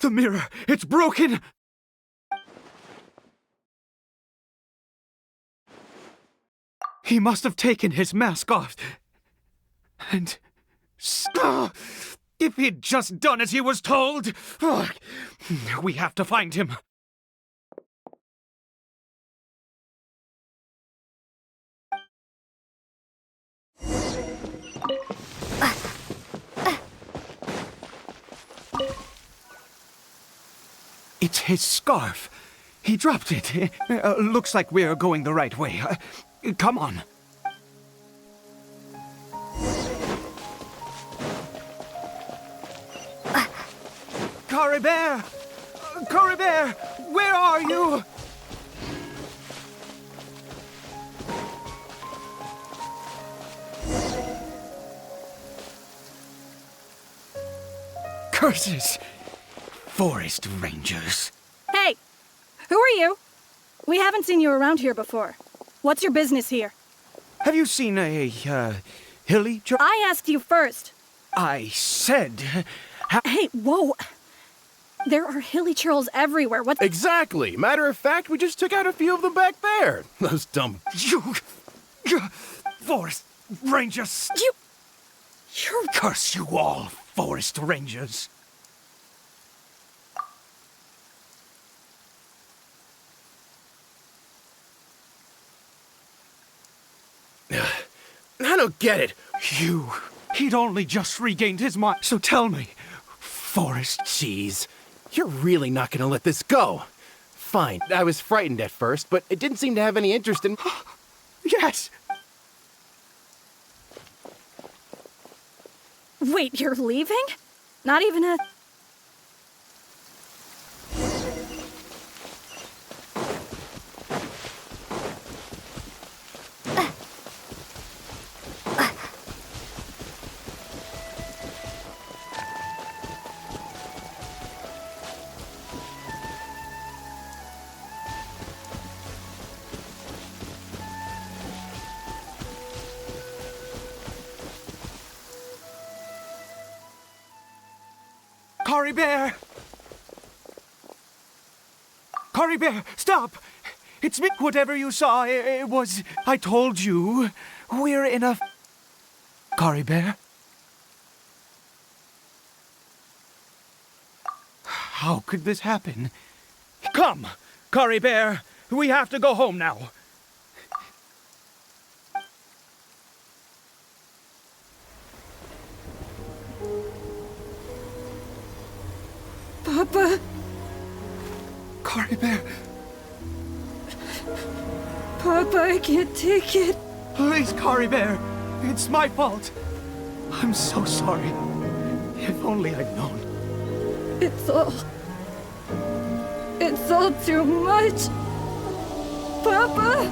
Speaker 6: The mirror! It's broken! He must have taken his mask off. And... if he'd just done as he was told! We have to find him. It's his scarf. He dropped it. Looks like we're going the right way. Come on. Caribert! Caribert! Where are you? Curses! Forest rangers.
Speaker 7: Hey! Who are you? We haven't seen you around here before. What's your business here?
Speaker 6: Have you seen a, hillie?
Speaker 7: I asked you first.
Speaker 6: I said...
Speaker 7: Hey, whoa! There are hilichurls everywhere. What?
Speaker 9: Exactly. Matter of fact, we just took out a few of them back there. Those dumb...
Speaker 6: You... Forest rangers!
Speaker 7: You're...
Speaker 6: Curse you all, forest rangers!
Speaker 9: I don't get it.
Speaker 6: He'd only just regained his mind. So tell me, forest...
Speaker 9: Jeez, you're really not gonna let this go. Fine, I was frightened at first, but it didn't seem to have any interest in...
Speaker 6: Yes!
Speaker 7: Wait, you're leaving? Not even a...
Speaker 6: Caribert! Caribert, stop! It's me. Whatever you saw, it was... I told you. We're in a... Caribert? How could this happen? Come, Caribert. We have to go home now.
Speaker 7: Papa?
Speaker 6: Caribert.
Speaker 7: Papa, I can't take it.
Speaker 6: Please, Caribert. It's my fault. I'm so sorry. If only I'd known.
Speaker 7: It's all too much. Papa!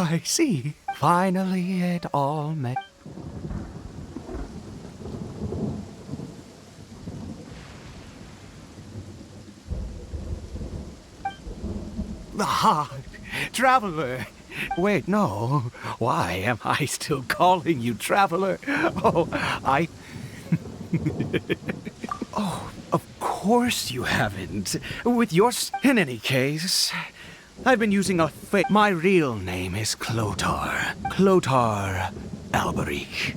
Speaker 6: I see. Finally, it all met. Ah, traveler. Wait, no. Why am I still calling you traveler? Oh, Oh, of course you haven't. With your... In any case, I've been using a fake... My real name is Clotar. Clotar Alberich.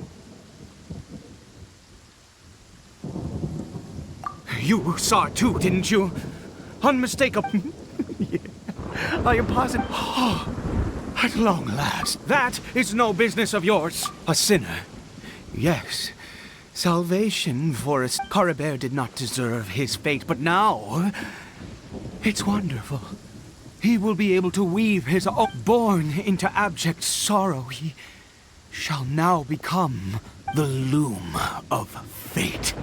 Speaker 6: You saw it too, didn't you? Unmistakable. Yeah. I am positive. Oh, at long last, that is no business of yours. A sinner. Yes. Salvation for us. Caribert did not deserve his fate, but now... It's wonderful. He will be able to weave his own... Born into abject sorrow, he shall now become the loom of fate.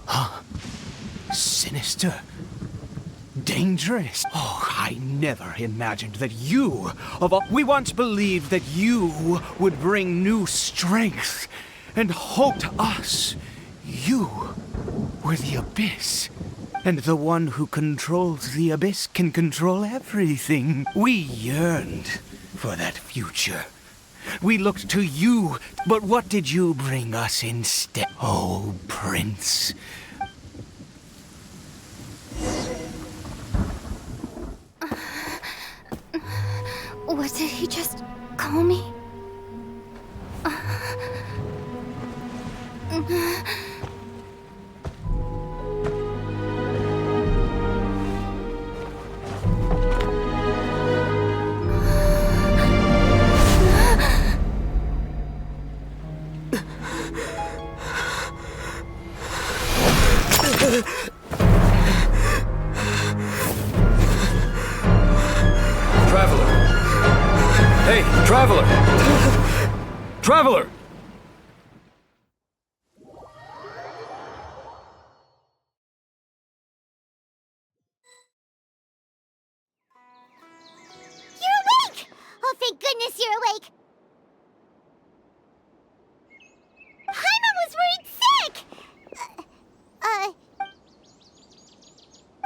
Speaker 6: Huh? Sinister. Dangerous. Oh, I never imagined that you, of all... We once believed that you would bring new strength and hope to us. You were the Abyss. And the one who controls the Abyss can control everything. We yearned for that future. We looked to you, but what did you bring us instead? Oh, Prince.
Speaker 2: What did he just call me?
Speaker 5: Traveler! Hey, Traveler! Traveler!
Speaker 2: You're awake! Oh, thank goodness you're awake! Paimon was worried sick!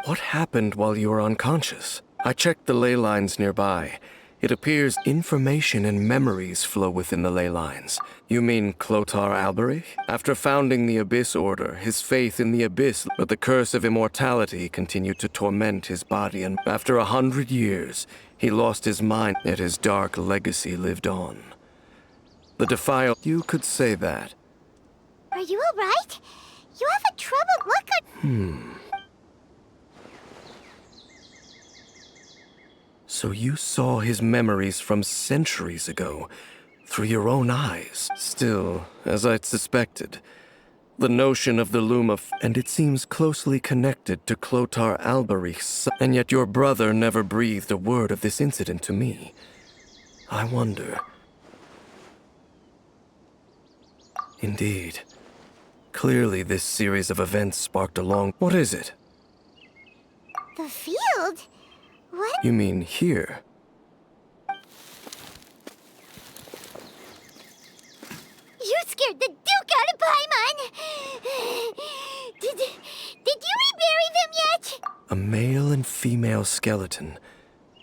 Speaker 5: What happened while you were unconscious? I checked the ley lines nearby. It appears information and memories flow within the ley lines. You mean Clotar Alberich? After founding the Abyss Order, his faith in the Abyss, but the curse of immortality continued to torment his body, and after 100 years, he lost his mind, yet his dark legacy lived on. The Defile... You could say that.
Speaker 2: Are you alright? You have a troubled look on...
Speaker 5: So you saw his memories from centuries ago, through your own eyes. Still, as I'd suspected, the notion of the loom of... And it seems closely connected to Clotar Alberich's... And yet your brother never breathed a word of this incident to me. I wonder... Indeed. Clearly this series of events sparked a long... What is it?
Speaker 2: The field? What?
Speaker 5: You mean here?
Speaker 2: You scared the Duke out of Paimon! Did you rebury them yet?
Speaker 5: A male and female skeleton,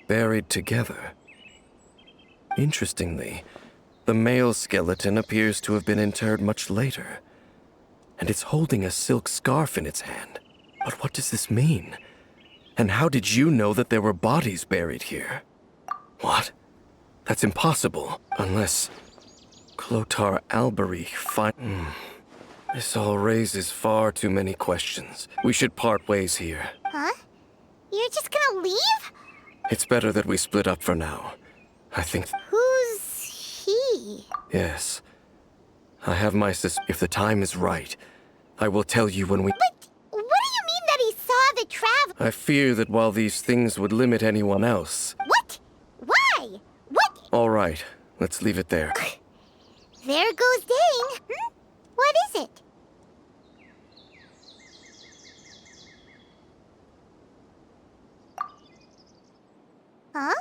Speaker 5: buried together. Interestingly, the male skeleton appears to have been interred much later, and it's holding a silk scarf in its hand. But what does this mean? And how did you know that there were bodies buried here? What? That's impossible, unless Clotar Alberich This all raises far too many questions. We should part ways here.
Speaker 2: Huh? You're just gonna leave?
Speaker 5: It's better that we split up for now. I think...
Speaker 2: Who's he?
Speaker 5: Yes. I have my If the time is right, I will tell you when we...
Speaker 2: But what do you mean that he saw the travel?
Speaker 5: I fear that while these things would limit anyone else...
Speaker 2: What? Why? What?
Speaker 5: All right, let's leave it there.
Speaker 2: There goes Dane. What is it? Huh?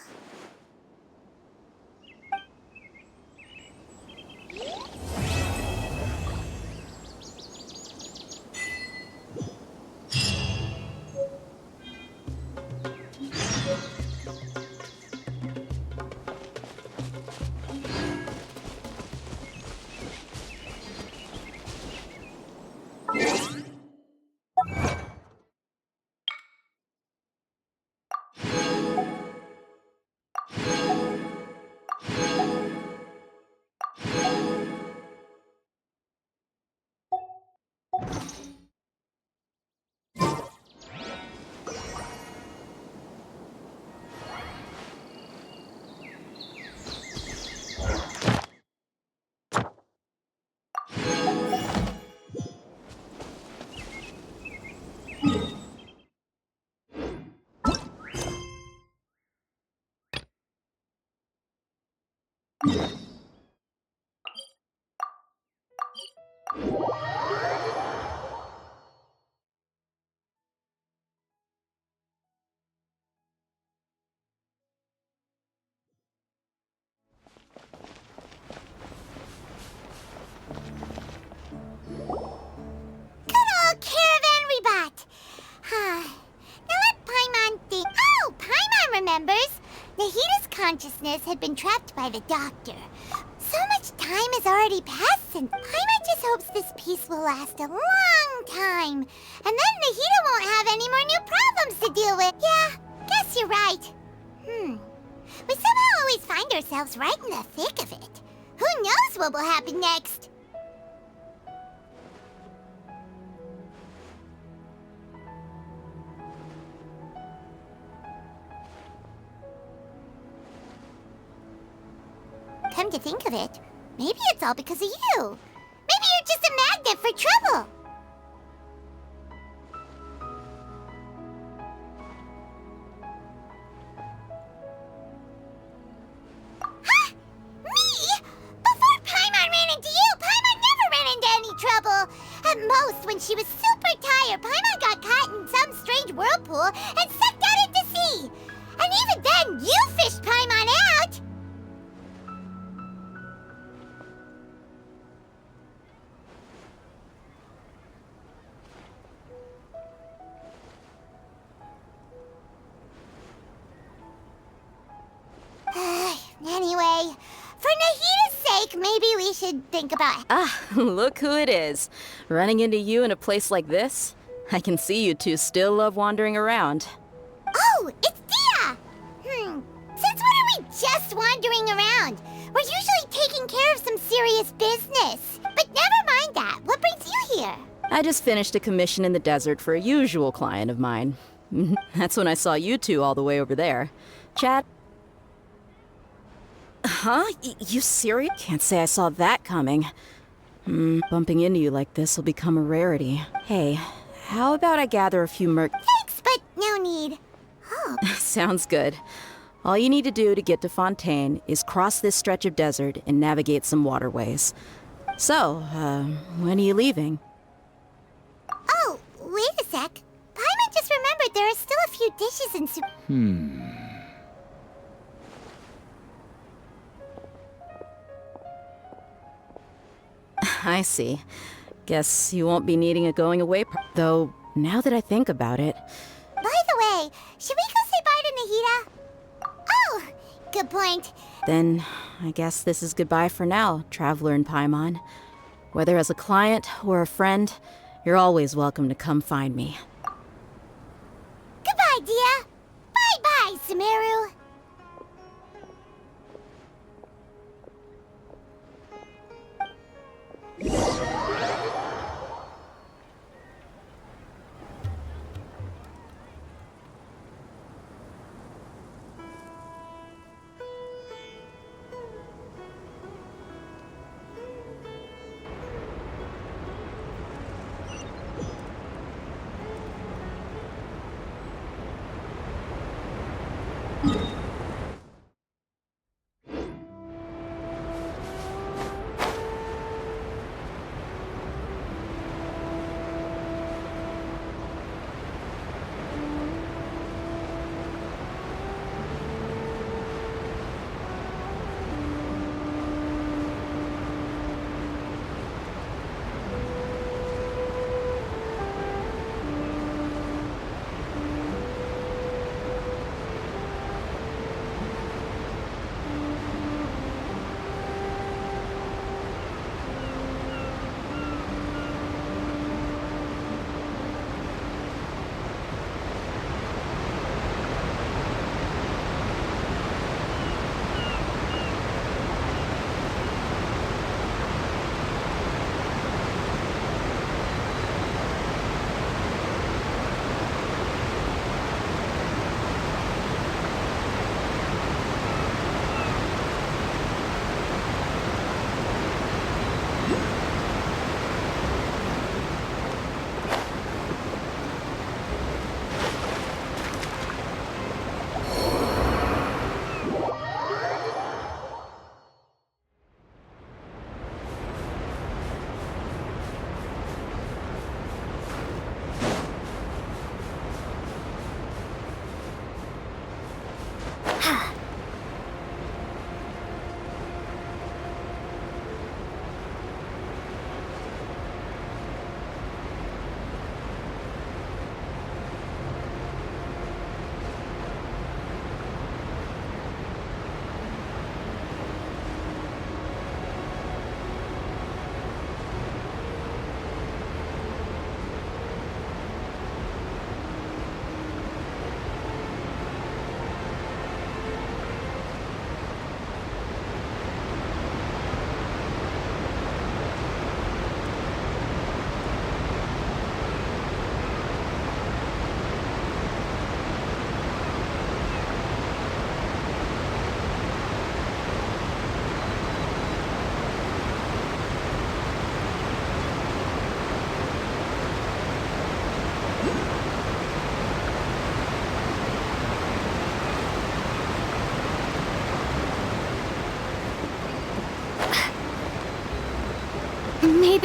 Speaker 2: Consciousness had been trapped by the doctor. So much time has already passed since. Paimon just hopes this peace will last a long time. And then Nahida won't have any more new problems to deal with. Yeah, guess you're right. We somehow always find ourselves right in the thick of it. Who knows what will happen next? Come to think of it, maybe it's all because of you. Maybe you're just a magnet for trouble. Huh? Me? Before Paimon ran into you, Paimon never ran into any trouble. At most, when she was super tired, Paimon got caught in some strange whirlpool and sucked out into sea. And even then, you fished Paimon out. Anyway, for Nahida's sake, maybe we should think about...
Speaker 10: Ah, look who it is. Running into you in a place like this? I can see you two still love wandering around.
Speaker 2: Oh, it's Dia! Since when are we just wandering around? We're usually taking care of some serious business. But never mind that. What brings you here?
Speaker 10: I just finished a commission in the desert for a usual client of mine. That's when I saw you two all the way over there. Chat. Huh? You serious? Can't say I saw that coming. Bumping into you like this will become a rarity. Hey, how about I gather a few
Speaker 2: Thanks, but no need. Oh.
Speaker 10: Sounds good. All you need to do to get to Fontaine is cross this stretch of desert and navigate some waterways. So, when are you leaving?
Speaker 2: Oh, wait a sec. Paimon just remembered there are still a few dishes in soup.
Speaker 10: I see. Guess you won't be needing a going away though, now that I think about it.
Speaker 2: By the way, should we go say bye to Nahida? Oh, good point.
Speaker 10: Then, I guess this is goodbye for now, Traveler in Paimon. Whether as a client or a friend, you're always welcome to come find me.
Speaker 2: Goodbye, Dia. Bye-bye, Sumeru.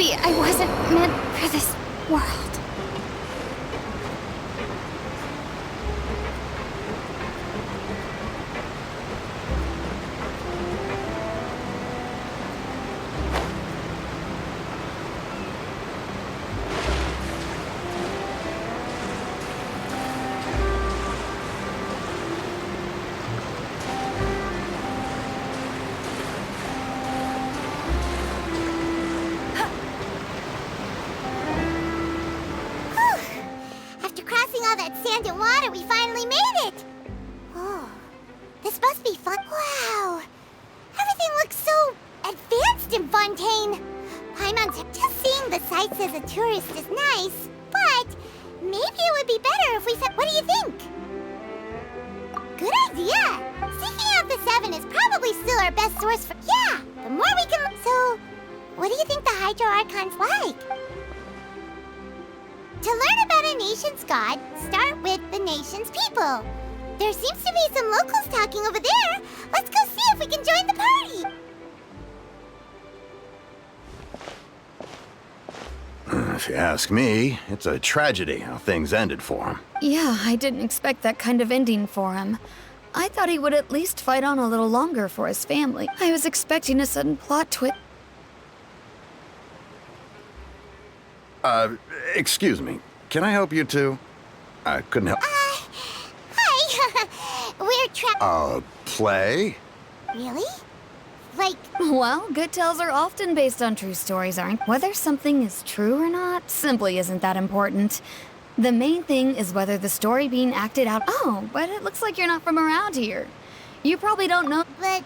Speaker 2: maybe I wasn't meant for this world. After crossing all that sand and water, we finally made it! Oh, this must be fun. Wow! Everything looks so advanced in Fontaine! Paimon's just seeing the sights as a tourist is nice, but maybe it would be better if we said, what do you think? Good idea! Seeking out the Seven is probably still our best source for— Yeah! The more we can— So, what do you think the Hydro Archon's like? To learn about a nation's god, start with the nation's people. There seems to be some locals talking over there. Let's go see if we can join the party.
Speaker 1: If you ask me, it's a tragedy how things ended for him.
Speaker 11: Yeah, I didn't expect that kind of ending for him. I thought he would at least fight on a little longer for his family. I was expecting a sudden plot twist.
Speaker 1: Excuse me. Can I help you too? I couldn't help.
Speaker 2: Hi. We're
Speaker 1: Play?
Speaker 2: Really? Like,
Speaker 11: Well, good tales are often based on true stories, aren't? Whether something is true or not simply isn't that important. The main thing is whether the story being acted out— Oh, but it looks like you're not from around here. You probably don't know—
Speaker 2: but,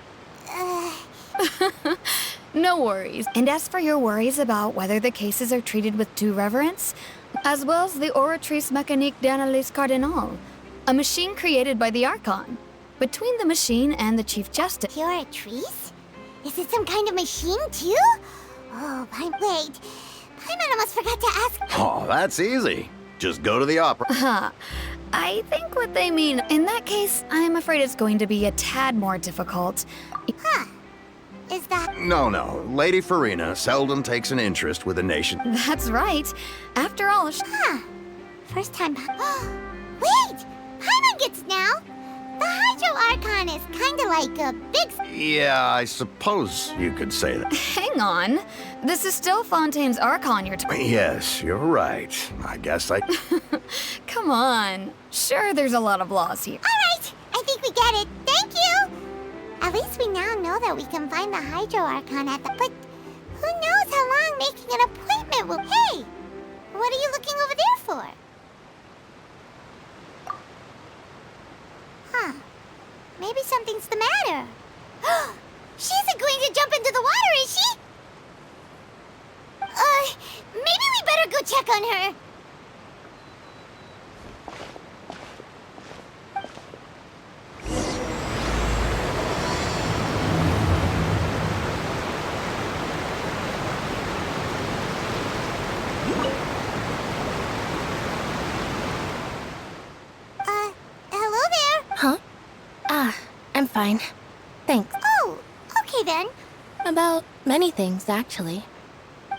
Speaker 11: No worries. And as for your worries about whether the cases are treated with due reverence, as well as the Oratrice Mécanique d'Analyse Cardinal, a machine created by the Archon. Between the machine and the Chief Justice—
Speaker 2: you're a trees? Is it some kind of machine too? Oh, wait. Paimon almost forgot to ask—
Speaker 1: Oh, that's easy. Just go to the opera.
Speaker 11: Huh. I think what they mean— In that case, I'm afraid it's going to be a tad more difficult.
Speaker 2: Huh. Is that—
Speaker 1: No. Lady Farina seldom takes an interest with a nation.
Speaker 11: That's right. After all,
Speaker 2: Huh. First time— Wait! Paimon gets now! The Hydro Archon is kinda like a big—
Speaker 1: Yeah, I suppose you could say that.
Speaker 11: hang on. This is still Fontaine's Archon you're
Speaker 1: Yes, you're right. I guess I...
Speaker 11: Come on. Sure, there's a lot of laws here.
Speaker 2: Alright! I think we get it. Thank you! At least we now know that we can find the Hydro Archon at the— But who knows how long making an appointment will— Hey! What are you looking over there for? Huh. Maybe something's the matter. She isn't going to jump into the water, is she? Maybe we better go check on her. Hello there.
Speaker 12: Huh? I'm fine. Thanks.
Speaker 2: Oh, okay then.
Speaker 12: About many things, actually.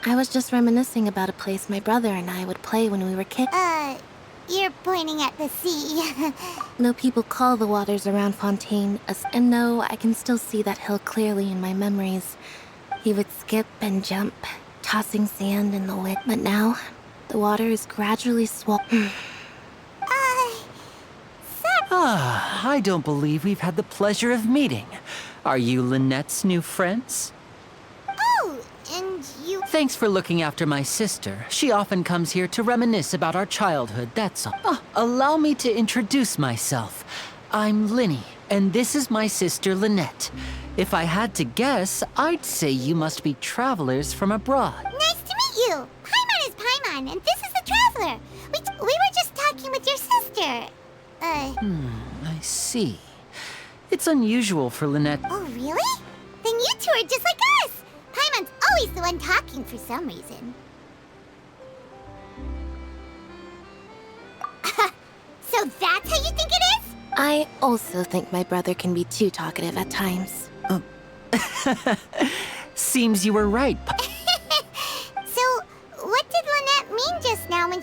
Speaker 12: I was just reminiscing about a place my brother and I would play when we were kids.
Speaker 2: You're pointing at the sea.
Speaker 12: No, people call the waters around Fontaine and no, I can still see that hill clearly in my memories. He would skip and jump, tossing sand in the wind. But now, the water is gradually swollen.
Speaker 3: I don't believe we've had the pleasure of meeting. Are you Lynette's new friends?
Speaker 2: Oh, and you—
Speaker 3: Thanks for looking after my sister. She often comes here to reminisce about our childhood, that's all. Allow me to introduce myself. I'm Linny, and this is my sister Lynette. If I had to guess, I'd say you must be travelers from abroad.
Speaker 2: Nice to meet you. Paimon is Paimon, and this is the traveler. We were just talking with your sister.
Speaker 3: I see. It's unusual for Lynette.
Speaker 2: Oh, really? Then you two are just like us. Paimon's always the one talking for some reason. So that's how you think it is?
Speaker 12: I also think my brother can be too talkative at times.
Speaker 3: Seems you were right.
Speaker 2: So,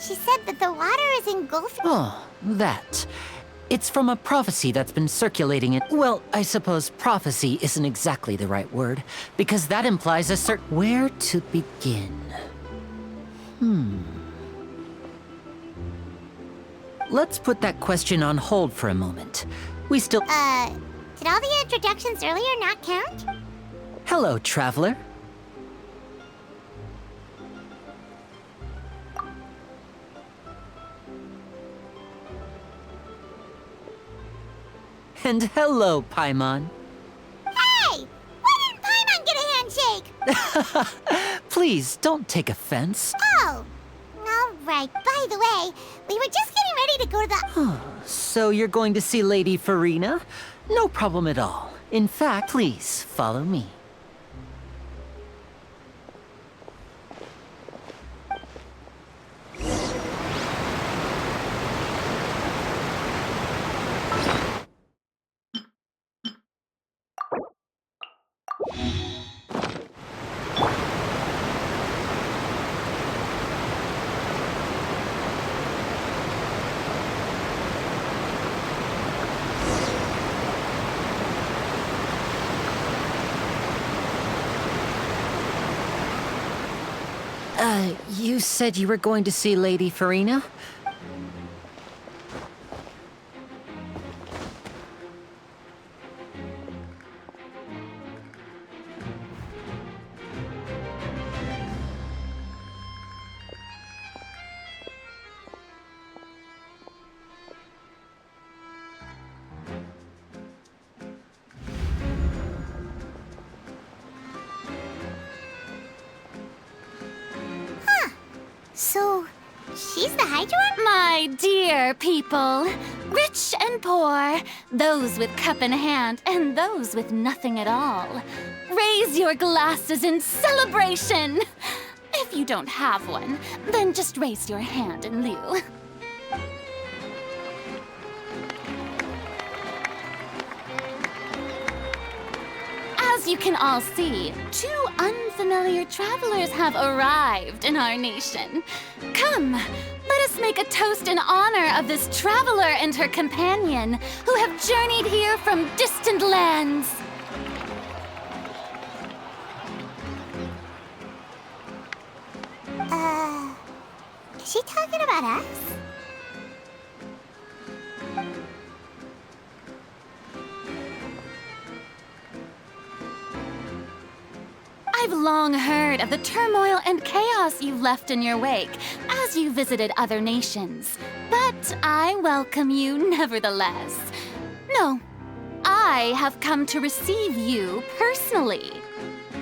Speaker 2: she said that the water is engulfing...
Speaker 3: Oh, that. It's from a prophecy that's been circulating in... Well, I suppose prophecy isn't exactly the right word, because that implies a certain... Where to begin? Let's put that question on hold for a moment. We still...
Speaker 2: Did all the introductions earlier not count?
Speaker 3: Hello, traveler. And hello, Paimon.
Speaker 2: Hey! Why didn't Paimon get a handshake?
Speaker 3: Please, don't take offense.
Speaker 2: Oh! Alright, by the way, we were just getting ready to go to the...
Speaker 3: So you're going to see Lady Farina? No problem at all. In fact, please follow me. You said you were going to see Lady Farina?
Speaker 2: So, she's the Hydra?
Speaker 11: My dear people, rich and poor, those with cup in hand and those with nothing at all, raise your glasses in celebration! If you don't have one, then just raise your hand in lieu. As you can all see, 2 unfamiliar travelers have arrived in our nation. Come, let us make a toast in honor of this traveler and her companion who have journeyed here from distant lands.
Speaker 2: Is she talking about us?
Speaker 11: I've long heard of the turmoil and chaos you've left in your wake as you visited other nations. But I welcome you nevertheless. No, I have come to receive you personally.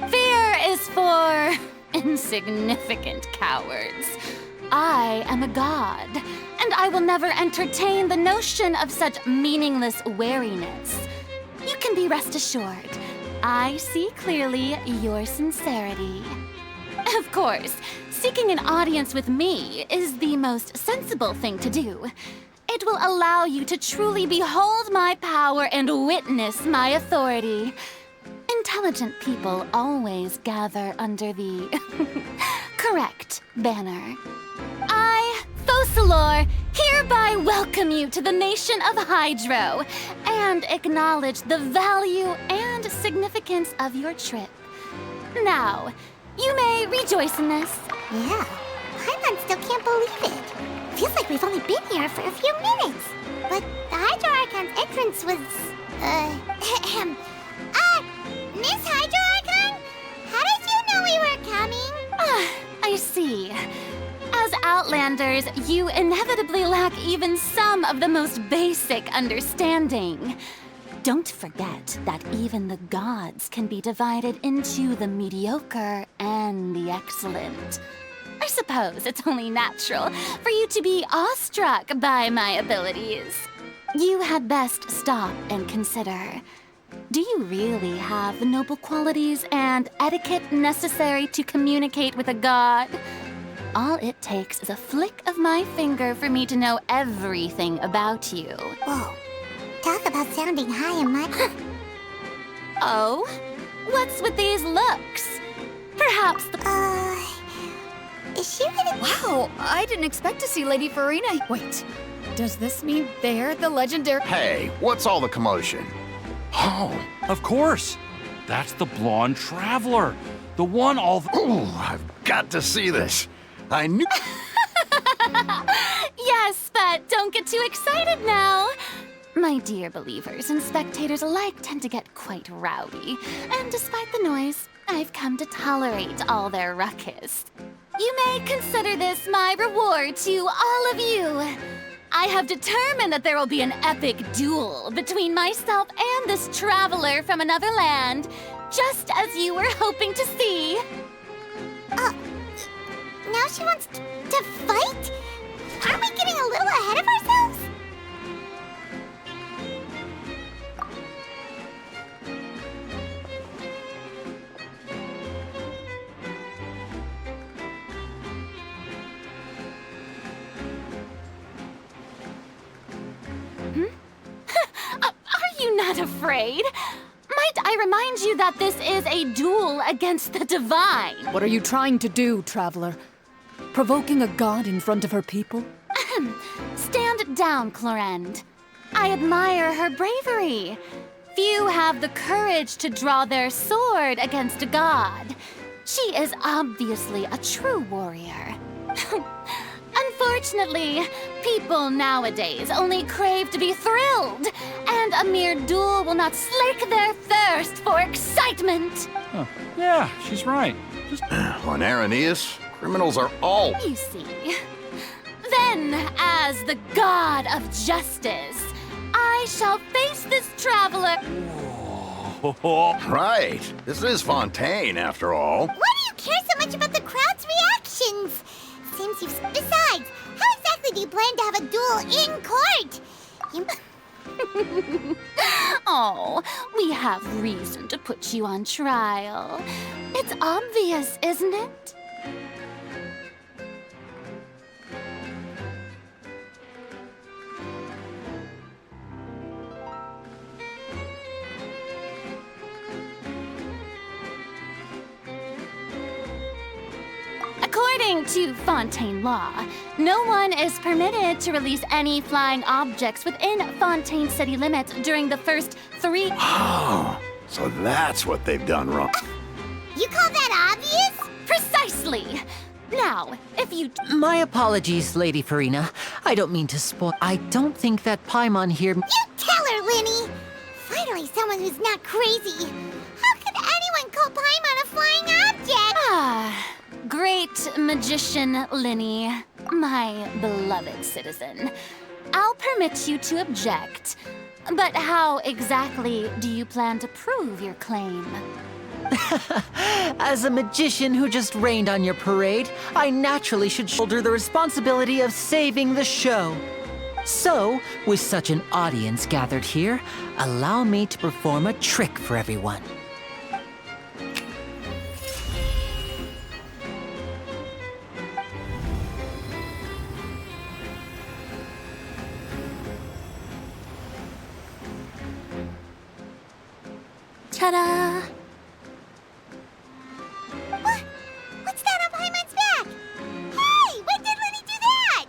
Speaker 11: Fear is for insignificant cowards. I am a god, and I will never entertain the notion of such meaningless wariness. You can be rest assured. I see clearly your sincerity. Of course, seeking an audience with me is the most sensible thing to do. It will allow you to truly behold my power and witness my authority. Intelligent people always gather under the correct banner. I, Focalor, hereby welcome you to the nation of Hydro and acknowledge the value and significance of your trip. Now, you may rejoice in this.
Speaker 2: Yeah, Paimon still can't believe it. Feels like we've only been here for a few minutes. But the Hydro Archon's entrance was, Miss Hydro Archon? How did you know we were coming?
Speaker 11: I see. As Outlanders, you inevitably lack even some of the most basic understanding. Don't forget that even the gods can be divided into the mediocre and the excellent. I suppose it's only natural for you to be awestruck by my abilities. You had best stop and consider. Do you really have the noble qualities and etiquette necessary to communicate with a god? All it takes is a flick of my finger for me to know everything about you.
Speaker 2: Whoa. Talk about sounding high and mighty.
Speaker 11: Oh? What's with these looks? Perhaps the...
Speaker 2: Is she gonna...
Speaker 11: Wow, I didn't expect to see Lady Farina. Wait, does this mean they're the legendary...
Speaker 13: Hey, what's all the commotion? Oh,
Speaker 14: Of course. That's the blonde traveler. The one all the...
Speaker 13: ooh, I've got to see this. I knew...
Speaker 15: Yes, but don't get too excited now. My dear believers and spectators alike tend to get quite rowdy, and despite the noise, I've come to tolerate all their ruckus. You may consider this my reward to all of you. I have determined that there will be an epic duel between myself and this traveler from another land, just as you were hoping to see.
Speaker 2: Now she wants to fight? Aren't we getting a little ahead of ourselves?
Speaker 15: Are you not afraid? Might I remind you that this is a duel against the divine?
Speaker 16: What are you trying to do, traveler? Provoking a god in front of her people?
Speaker 15: Stand down, Clorend. I admire her bravery. Few have the courage to draw their sword against a god. She is obviously a true warrior. Unfortunately, people nowadays only crave to be thrilled, and a mere duel will not slake their thirst for excitement.
Speaker 14: Huh. Yeah, she's right. Just...
Speaker 13: On Araneus, criminals are all...
Speaker 15: You see. Then, as the god of justice, I shall face this traveler.
Speaker 13: Right. This is Fontaine, after all.
Speaker 2: Why do you care so much about the crowd's reactions? Seems you've... Besides, how exactly do you plan to have a duel in court?
Speaker 15: Oh, we have reason to put you on trial. It's obvious, isn't it? According to Fontaine law, no one is permitted to release any flying objects within Fontaine city limits during the first 3...
Speaker 13: Oh, so that's what they've done wrong.
Speaker 2: You call that obvious?
Speaker 15: Precisely! Now, if you...
Speaker 3: My apologies, Lady Farina. I don't mean to spoil... I don't think that Paimon here...
Speaker 2: You tell her, Linny! Finally someone who's not crazy. How could anyone call Paimon a flying object?
Speaker 15: Ah, great magician Linny, my beloved citizen. I'll permit you to object, but how exactly do you plan to prove your claim?
Speaker 3: As a magician who just rained on your parade, I naturally should shoulder the responsibility of saving the show. So, with such an audience gathered here, allow me to perform a trick for everyone.
Speaker 15: Ta-da!
Speaker 2: What's that on Paimon's back? Hey, when did Linny do that?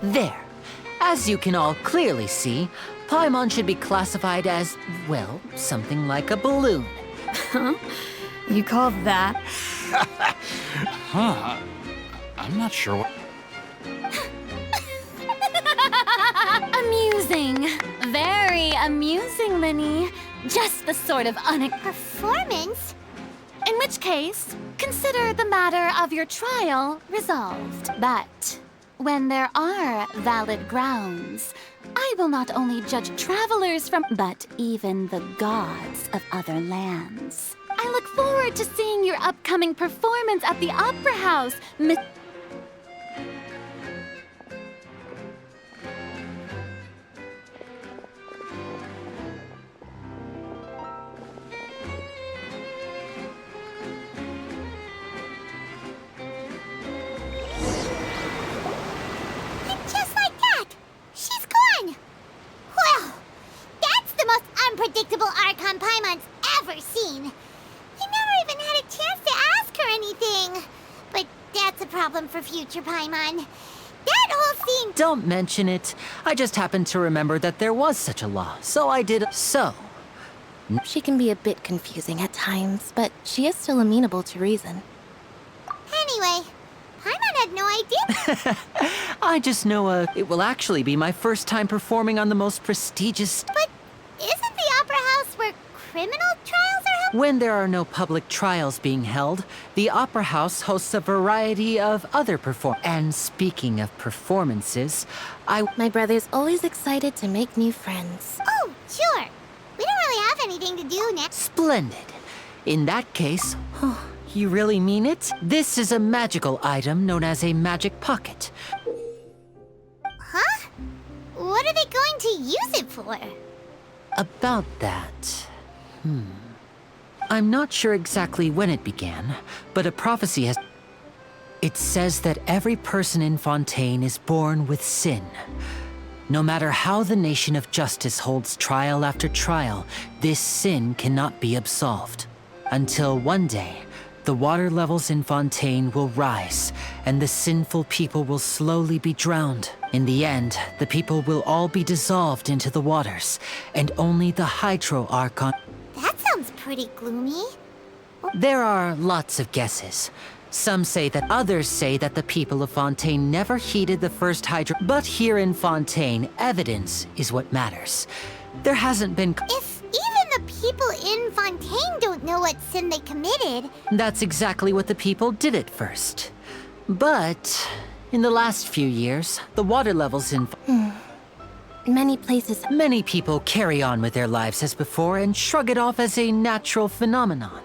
Speaker 3: There. As you can all clearly see, Paimon should be classified as, well, something like a balloon.
Speaker 11: Huh? You call that?
Speaker 14: Huh. I'm not sure what...
Speaker 15: Amusing. Very amusing, Linny. Just the sort of
Speaker 2: Performance?
Speaker 15: In which case, consider the matter of your trial resolved. But when there are valid grounds, I will not only judge travelers from, but even the gods of other lands. I look forward to seeing your upcoming performance at the Opera House, Miss...
Speaker 2: future Paimon. That whole scene...
Speaker 3: Don't mention it. I just happened to remember that there was such a law, so I did so.
Speaker 12: She can be a bit confusing at times, but she is still amenable to reason.
Speaker 2: Anyway, Paimon had no idea.
Speaker 3: I just know it will actually be my first time performing on the most prestigious...
Speaker 2: But isn't the Opera House where criminal trials are held?
Speaker 3: When there are no public trials being held, the Opera House hosts a variety of other And speaking of performances,
Speaker 12: My brother's always excited to make new friends.
Speaker 2: Oh, sure. We don't really have anything to do now.
Speaker 3: Splendid. In that case, you really mean it? This is a magical item known as a magic pocket.
Speaker 2: Huh? What are they going to use it for?
Speaker 3: About that... I'm not sure exactly when it began, but a prophecy has... It says that every person in Fontaine is born with sin. No matter how the nation of justice holds trial after trial, this sin cannot be absolved. Until one day, the water levels in Fontaine will rise, and the sinful people will slowly be drowned. In the end, the people will all be dissolved into the waters, and only the archon...
Speaker 2: That sounds pretty gloomy.
Speaker 3: There are lots of guesses. Some say that, others say that the people of Fontaine never heeded the first But here in Fontaine, evidence is what matters. There hasn't been...
Speaker 2: If even the people in Fontaine don't know what sin they committed...
Speaker 3: That's exactly what the people did at first. But in the last few years, the water levels in...
Speaker 12: Many places...
Speaker 3: Many people carry on with their lives as before and shrug it off as a natural phenomenon.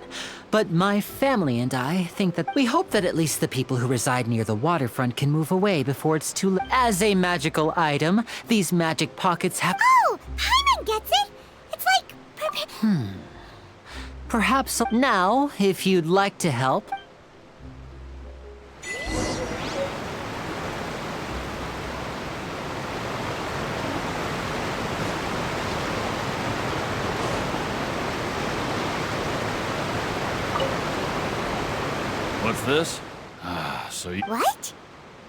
Speaker 3: But my family and I think that we hope that at least the people who reside near the waterfront can move away before it's too late. As a magical item, these magic pockets have...
Speaker 2: Oh! Paimon gets it! It's like...
Speaker 3: Perhaps now, if you'd like to help...
Speaker 14: What's this? So you...
Speaker 2: What?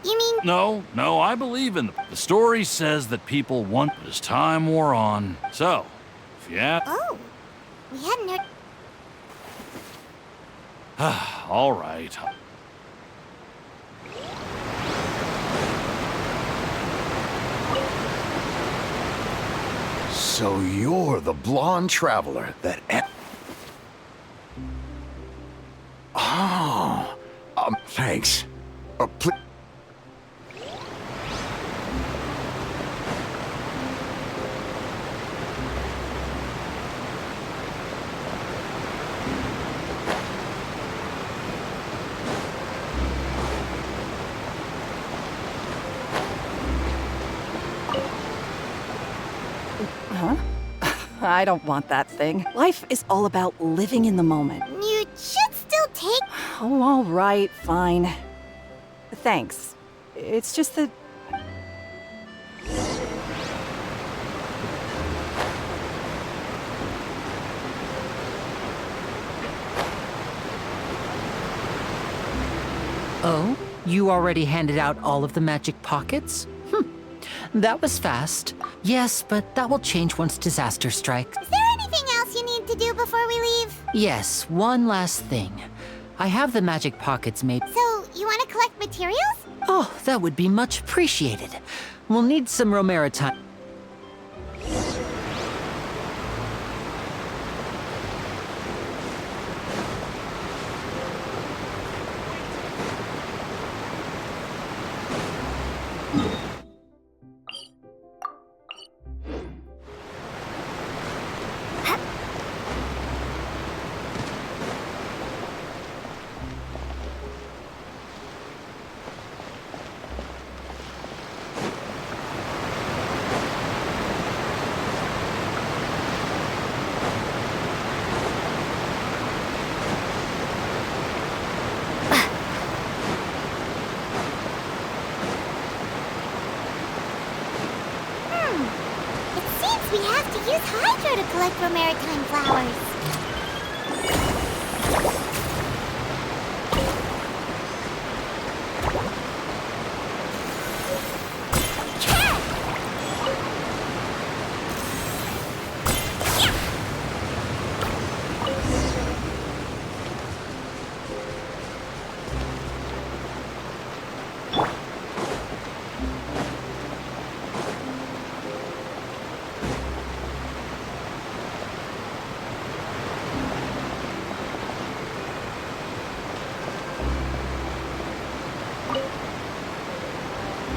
Speaker 2: You mean...
Speaker 14: No, I believe in them. The story says that people want... But as time wore on... So, if you ask...
Speaker 2: Oh, we hadn't heard...
Speaker 14: All right.
Speaker 13: So you're the blonde traveler that... Oh, thanks. Please.
Speaker 16: Huh? I don't want that thing. Life is all about living in the moment.
Speaker 2: You should still take...
Speaker 16: Oh, all right, fine. Thanks. It's just that...
Speaker 3: Oh? You already handed out all of the magic pockets? That was fast. Yes, but that will change once disaster strikes.
Speaker 2: Is there anything else you need to do before we leave?
Speaker 3: Yes, one last thing. I have the magic pockets made.
Speaker 2: So, you want to collect materials?
Speaker 3: Oh, that would be much appreciated. We'll need some Romera time.
Speaker 2: We have to use Hydro to collect Romaritime flowers.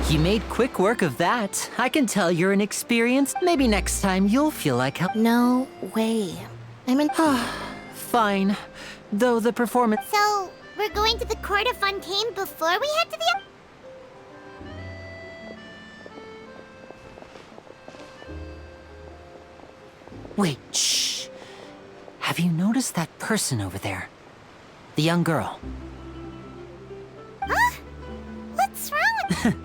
Speaker 3: You made quick work of that. I can tell you're an experienced. Maybe next time you'll feel like help.
Speaker 12: No way. I'm in.
Speaker 3: Fine. Though the performance.
Speaker 2: So, we're going to the court of Fontaine before we head to the...
Speaker 3: Wait, shh. Have you noticed that person over there? The young girl.
Speaker 2: Huh? What's wrong with...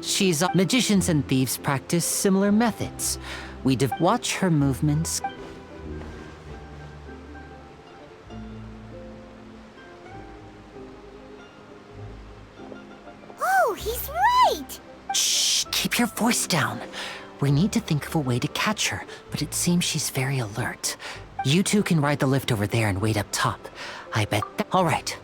Speaker 3: She's magicians and thieves practice similar methods. We watch her movements.
Speaker 2: Oh, he's right!
Speaker 3: Shh, keep your voice down. We need to think of a way to catch her, but it seems she's very alert. You two can ride the lift over there and wait up top. I bet all right.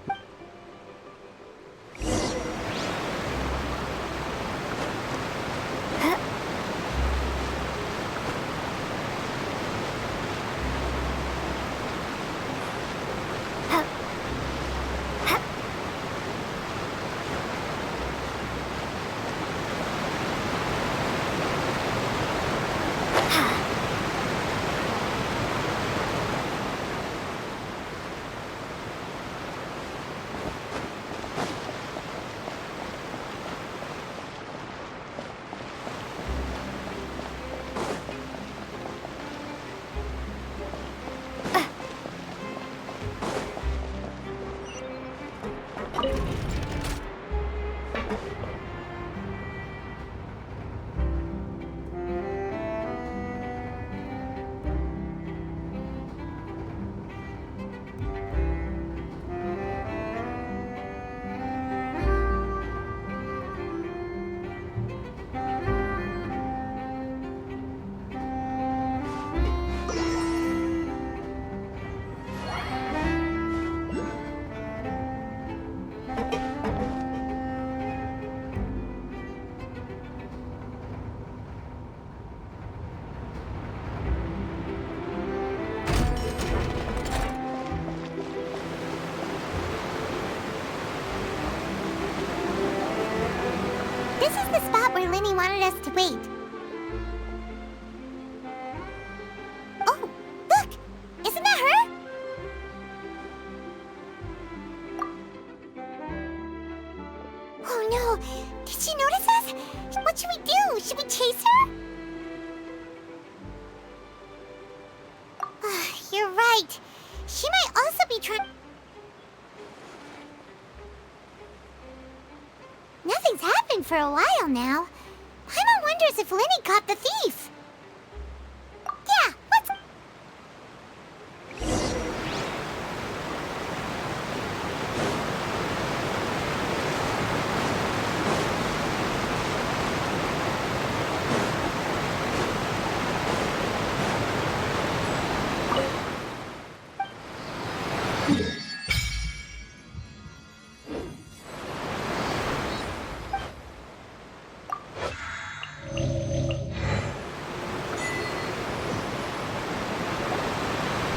Speaker 2: This is the spot where Linny wanted us to wait. Oh, look! Isn't that her? Oh no! Did she notice us? What should we do? Should we chase her? You're right. She might also be trying... Nothing's happened for a while now. Paimon wonders if Linny caught the thief. Yeah, let's...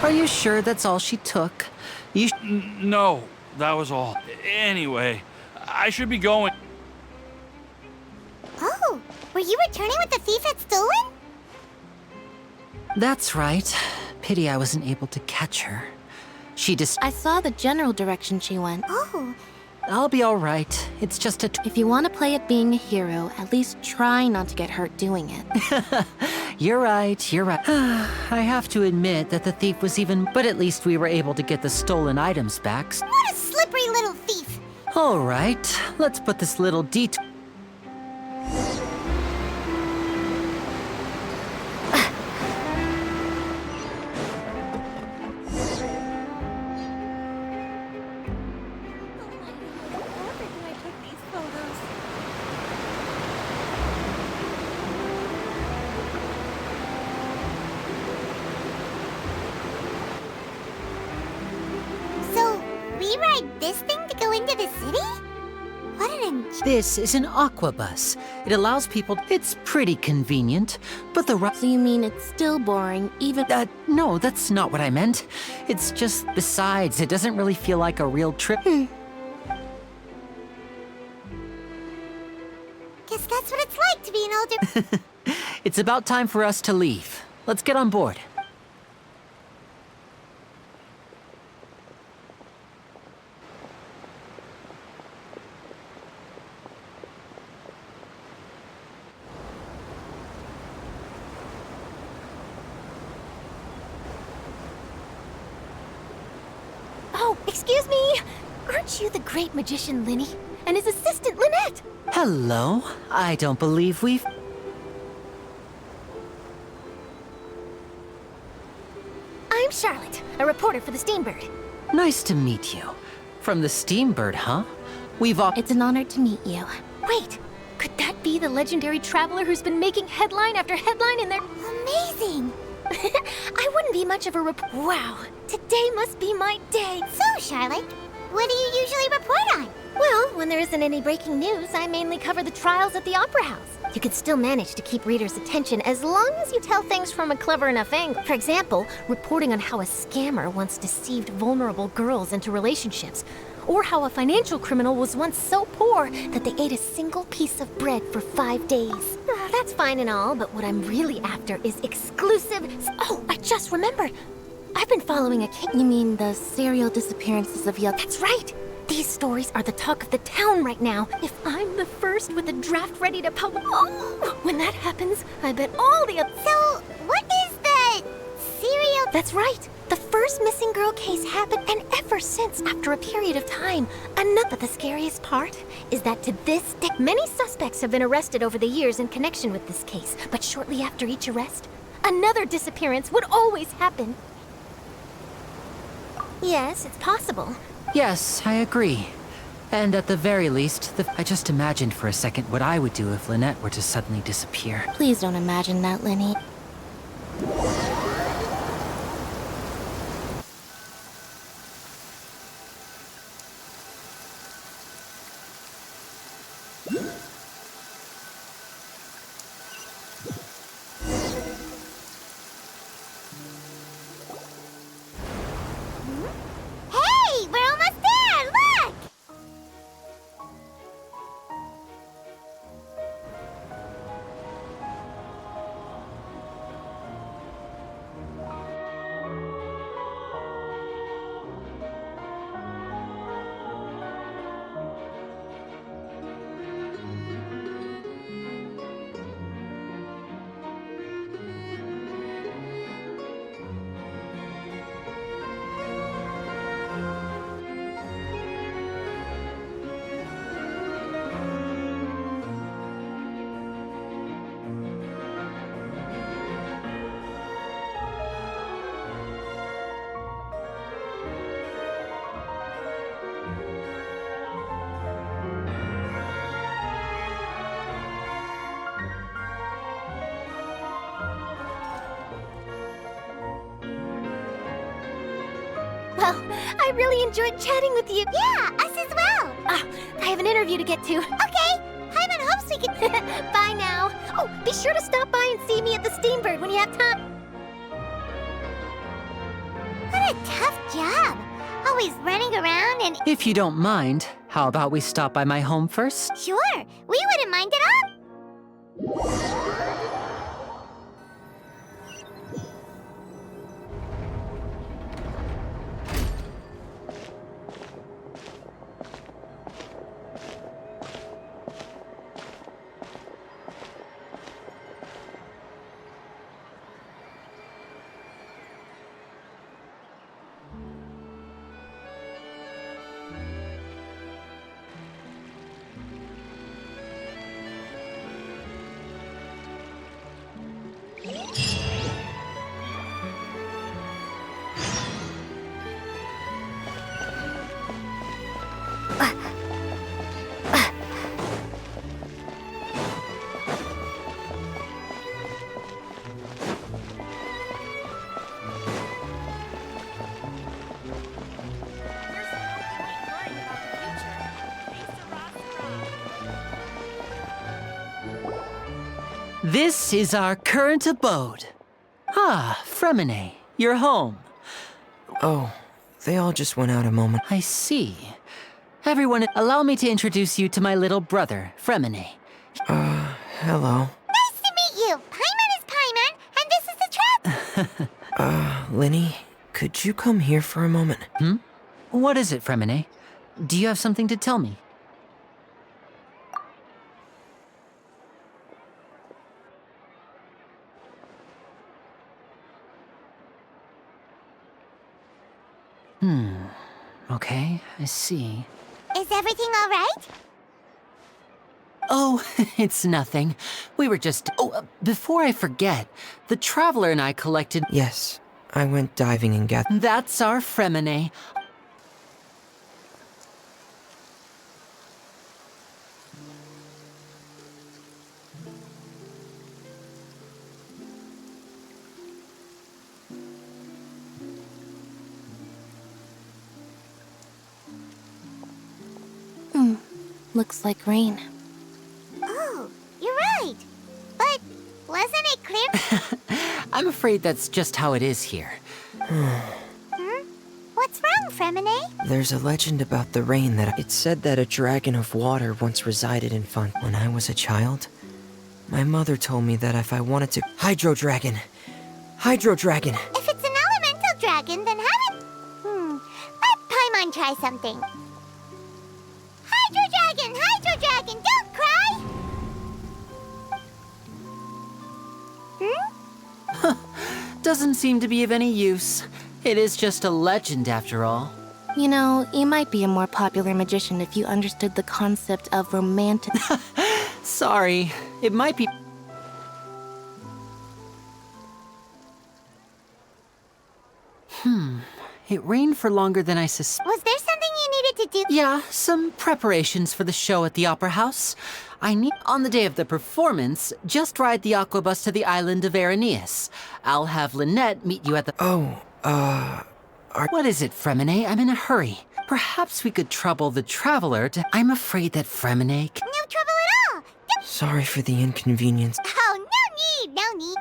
Speaker 3: Are you sure that's all she took?
Speaker 14: No, that was all. Anyway, I should be going.
Speaker 2: Oh, were you returning what the thief had stolen?
Speaker 3: That's right. Pity I wasn't able to catch her. She
Speaker 12: I saw the general direction she went.
Speaker 2: Oh.
Speaker 3: I'll be all right. It's just a...
Speaker 12: If you want to play at being a hero, at least try not to get hurt doing it.
Speaker 3: You're right, you're right. I have to admit that the thief was even... But at least we were able to get the stolen items back.
Speaker 2: What a slippery little thief!
Speaker 3: All right, let's put this little detour...
Speaker 2: We ride this thing to go into the city? What an
Speaker 3: This is an aqua bus. It allows people... It's pretty convenient, but the...
Speaker 12: So you mean it's still boring, even...
Speaker 3: No, that's not what I meant. It's just... Besides, it doesn't really feel like a real trip.
Speaker 2: Guess that's
Speaker 3: It's about time for us to leave. Let's get on board.
Speaker 2: Oh, excuse me! Aren't you the great magician Linny? And his assistant Lynette?
Speaker 3: Hello. I don't believe we've...
Speaker 2: I'm Charlotte, a reporter for the Steambird.
Speaker 3: Nice to meet you. From the Steambird, huh? We've all...
Speaker 2: It's an honor to meet you. Wait, could that be the legendary traveler who's been making headline after headline in their... Amazing! I wouldn't be much of a Wow, today must be my day. So, Charlotte, what do you usually report on? Well, when there isn't any breaking news, I mainly cover the trials at the Opera House. You can still manage to keep readers' attention as long as you tell things from a clever enough angle. For example, reporting on how a scammer once deceived vulnerable girls into relationships, or how a financial criminal was once so poor that they ate a single piece of bread for 5 days. That's fine and all, but what I'm really after is exclusive... Oh, I just remembered! I've been following a kid...
Speaker 12: You mean the serial disappearances of young...
Speaker 2: That's right! These stories are the talk of the town right now. If I'm the first with a draft ready to publish... Oh! When that happens, I bet all the other... So, what is the... serial... That's right! The first missing girl case happened, and ever since, after a period of time, but the scariest part is that to this day, many suspects have been arrested over the years in connection with this case, but shortly after each arrest, another disappearance would always happen. Yes, it's possible.
Speaker 3: Yes, I agree. And at the very least, I just imagined for a second what I would do if Lynette were to suddenly disappear.
Speaker 12: Please don't imagine that, Linny.
Speaker 2: Hey, we're almost there! Look! Well, I really enjoyed chatting with you. Yeah, us as well. I have an interview to get to. Okay, Hyman hopes we can... Bye now. Oh, be sure to stop by and see me at the Steambird when you have time. What a tough job. Always running around and...
Speaker 3: If you don't mind, how about we stop by my home first?
Speaker 2: Sure, we wouldn't mind at all.
Speaker 3: This is our current abode. Ah, Fremine, you're home. Oh, they all just went out a moment. I see. Everyone, allow me to introduce you to my little brother, Fremine.
Speaker 17: Hello.
Speaker 2: Nice
Speaker 3: Linny, could you come here for a moment?
Speaker 17: What is it, Fremine? Do you have something to tell me? Okay, I see.
Speaker 2: Is everything all right?
Speaker 17: Oh, it's nothing. We were just... Oh, before I forget, the Traveler and I collected...
Speaker 3: Yes, I went diving and got...
Speaker 17: That's our Fremine.
Speaker 12: Looks like rain.
Speaker 2: Oh, you're right. But wasn't it clear?
Speaker 17: I'm afraid that's just how it is here.
Speaker 2: What's wrong, Fremine?
Speaker 3: There's a legend about the rain that... It said that a dragon of water once resided in Font. When I was a child, my mother told me that if I wanted to... Hydro dragon! Hydro dragon!
Speaker 2: If it's an elemental dragon, then have it... Let Paimon try something. Hydro dragon, don't cry!
Speaker 17: Doesn't seem to be of any use. It is just a legend after all.
Speaker 12: You know, you might be a more popular magician if you understood the concept of romantic...
Speaker 17: Sorry, it might be... It rained for longer than I suspected.
Speaker 2: Was there something you needed to do?
Speaker 17: Yeah, some preparations for the show at the Opera House. On the day of the performance, just ride the aquabus to the island of Araneus. I'll have Lynette meet you at the... What is it, Fremine? I'm in a hurry. Perhaps we could trouble the Traveler to... I'm afraid that Fremine...
Speaker 2: No trouble at all!
Speaker 3: Sorry for the inconvenience.
Speaker 2: Oh, no need.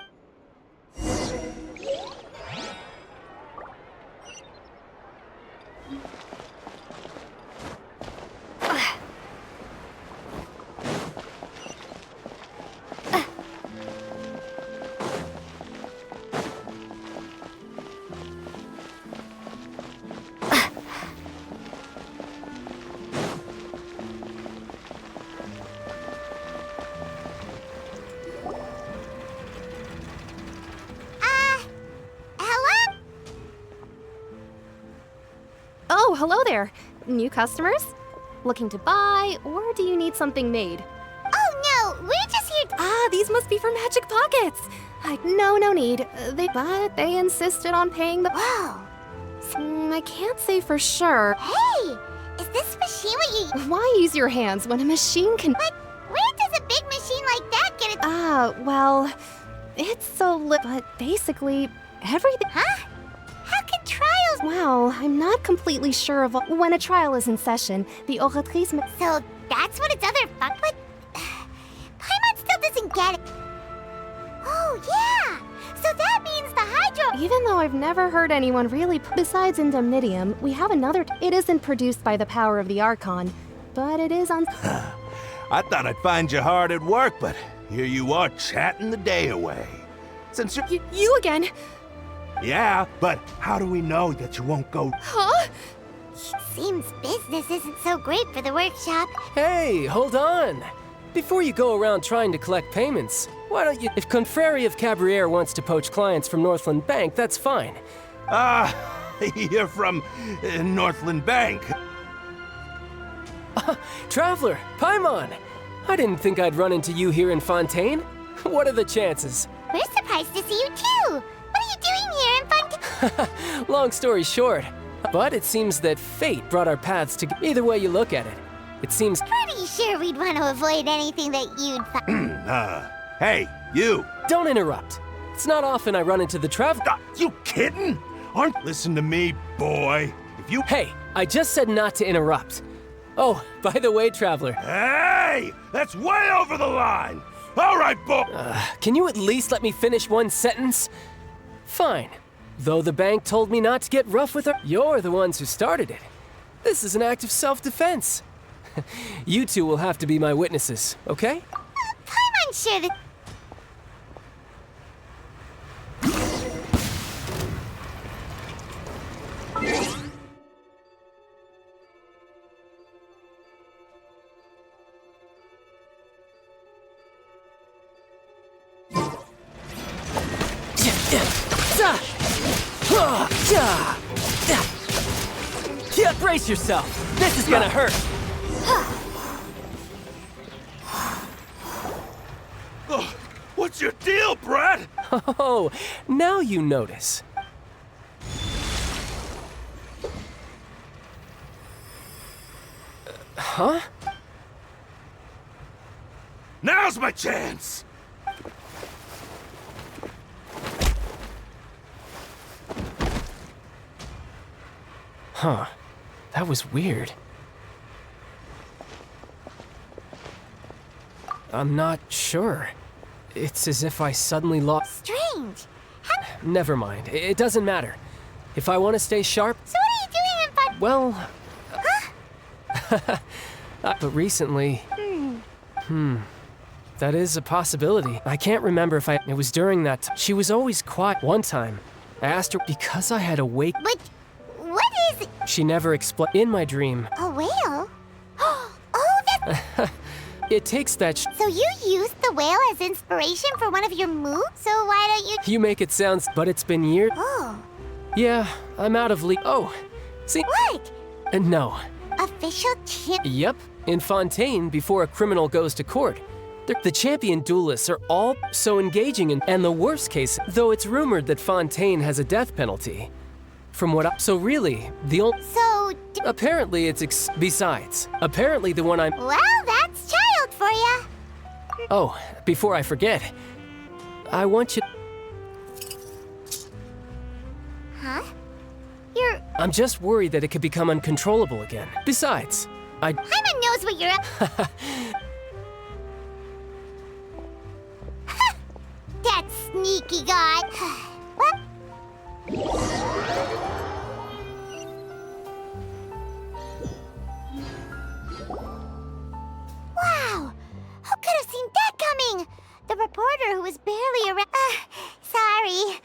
Speaker 18: Oh, hello there. New customers? Looking to buy, or do you need something made?
Speaker 2: Oh no, we're just here
Speaker 18: Ah, these must be for Magic Pockets! No need. But they insisted on paying the...
Speaker 2: Whoa!
Speaker 18: I can't say for sure.
Speaker 2: Hey! Is this machine what you...
Speaker 18: Why use your hands when a machine can...
Speaker 2: But where does a big machine like that get it?
Speaker 18: Well... It's so but basically, everything...
Speaker 2: Huh? How can trials...
Speaker 18: Well, I'm not completely sure of... When a trial is in session, the oratrice...
Speaker 2: So that's what its other fuck... But... Paimon still doesn't get it. Oh, yeah! So that means the Hydro...
Speaker 18: Even though I've never heard anyone really... Besides Indemnitium, we have another... It isn't produced by the power of the Archon, but it is on...
Speaker 19: I thought I'd find you hard at work, but here you are chatting the day away. Since you're...
Speaker 18: You again!
Speaker 19: Yeah, but how do we know that you won't go...
Speaker 18: Huh?
Speaker 2: Seems business isn't so great for the workshop.
Speaker 20: Hey, hold on! Before you go around trying to collect payments, why don't you... If Confrere of Cabriere wants to poach clients from Northland Bank, that's fine.
Speaker 19: You're from Northland Bank.
Speaker 20: Traveler, Paimon! I didn't think I'd run into you here in Fontaine. What are the chances?
Speaker 2: We're surprised to see you too! What are you doing here in Fontaine?
Speaker 20: Long story short, but it seems that fate brought our paths together. Either way you look at it, it seems...
Speaker 2: Pretty sure we'd want to avoid anything that you'd...
Speaker 19: Hey, you!
Speaker 20: Don't interrupt. It's not often I run into the
Speaker 19: You kidding? Listen to me, boy. If you...
Speaker 20: Hey, I just said not to interrupt. Oh, by the way, Traveler.
Speaker 19: Hey! That's way over the line! All right, boy!
Speaker 20: Can you at least let me finish one sentence? Fine. Though the bank told me not to get rough with her, you're the ones who started it. This is an act of self-defense. You two will have to be my witnesses, okay?
Speaker 2: Paimon sure that...
Speaker 20: Yeah, brace yourself. This is gonna hurt.
Speaker 19: What's your deal, Brad?
Speaker 20: Oh, now you notice. Huh?
Speaker 19: Now's my chance!
Speaker 20: Huh. That was weird. I'm not sure. It's as if I suddenly lost...
Speaker 2: Strange.
Speaker 20: Never mind. It doesn't matter. If I want to stay sharp...
Speaker 2: So what are you doing in fun...
Speaker 20: Well... but recently... That is a possibility. I can't remember if It was during that... She was always quiet. One time, I asked her because I had awake...
Speaker 2: But what is it?
Speaker 20: She never explained. In my dream...
Speaker 2: A whale? Oh, that's...
Speaker 20: It takes that
Speaker 2: So you used the whale as inspiration for one of your moves? So why don't you...
Speaker 20: You make it sound... But it's been years...
Speaker 2: Oh.
Speaker 20: Yeah, I'm out of Oh, see...
Speaker 2: What?
Speaker 20: No.
Speaker 2: Official champ...
Speaker 20: Yep. In Fontaine, before a criminal goes to court. The champion duelists are all so engaging and the worst case, though it's rumored that Fontaine has a death penalty. From what So really, the old...
Speaker 2: So...
Speaker 20: Apparently it's Besides, apparently the one I'm...
Speaker 2: Well, that's child for ya.
Speaker 20: Oh, before I forget, I want you...
Speaker 2: Huh?
Speaker 20: I'm just worried that it could become uncontrollable again. Besides,
Speaker 2: Paimon knows what you're up... That sneaky guy. What? Wow! Who could have seen that coming? The reporter who was barely around... sorry.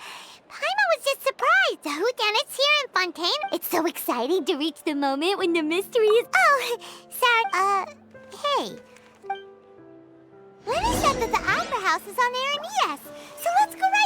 Speaker 2: Paimon was just surprised. Whodunit's here in Fontaine. It's so exciting to reach the moment when the mystery is... Oh, sorry. Hey. Lenny said that the opera house is on Aranias, so let's go right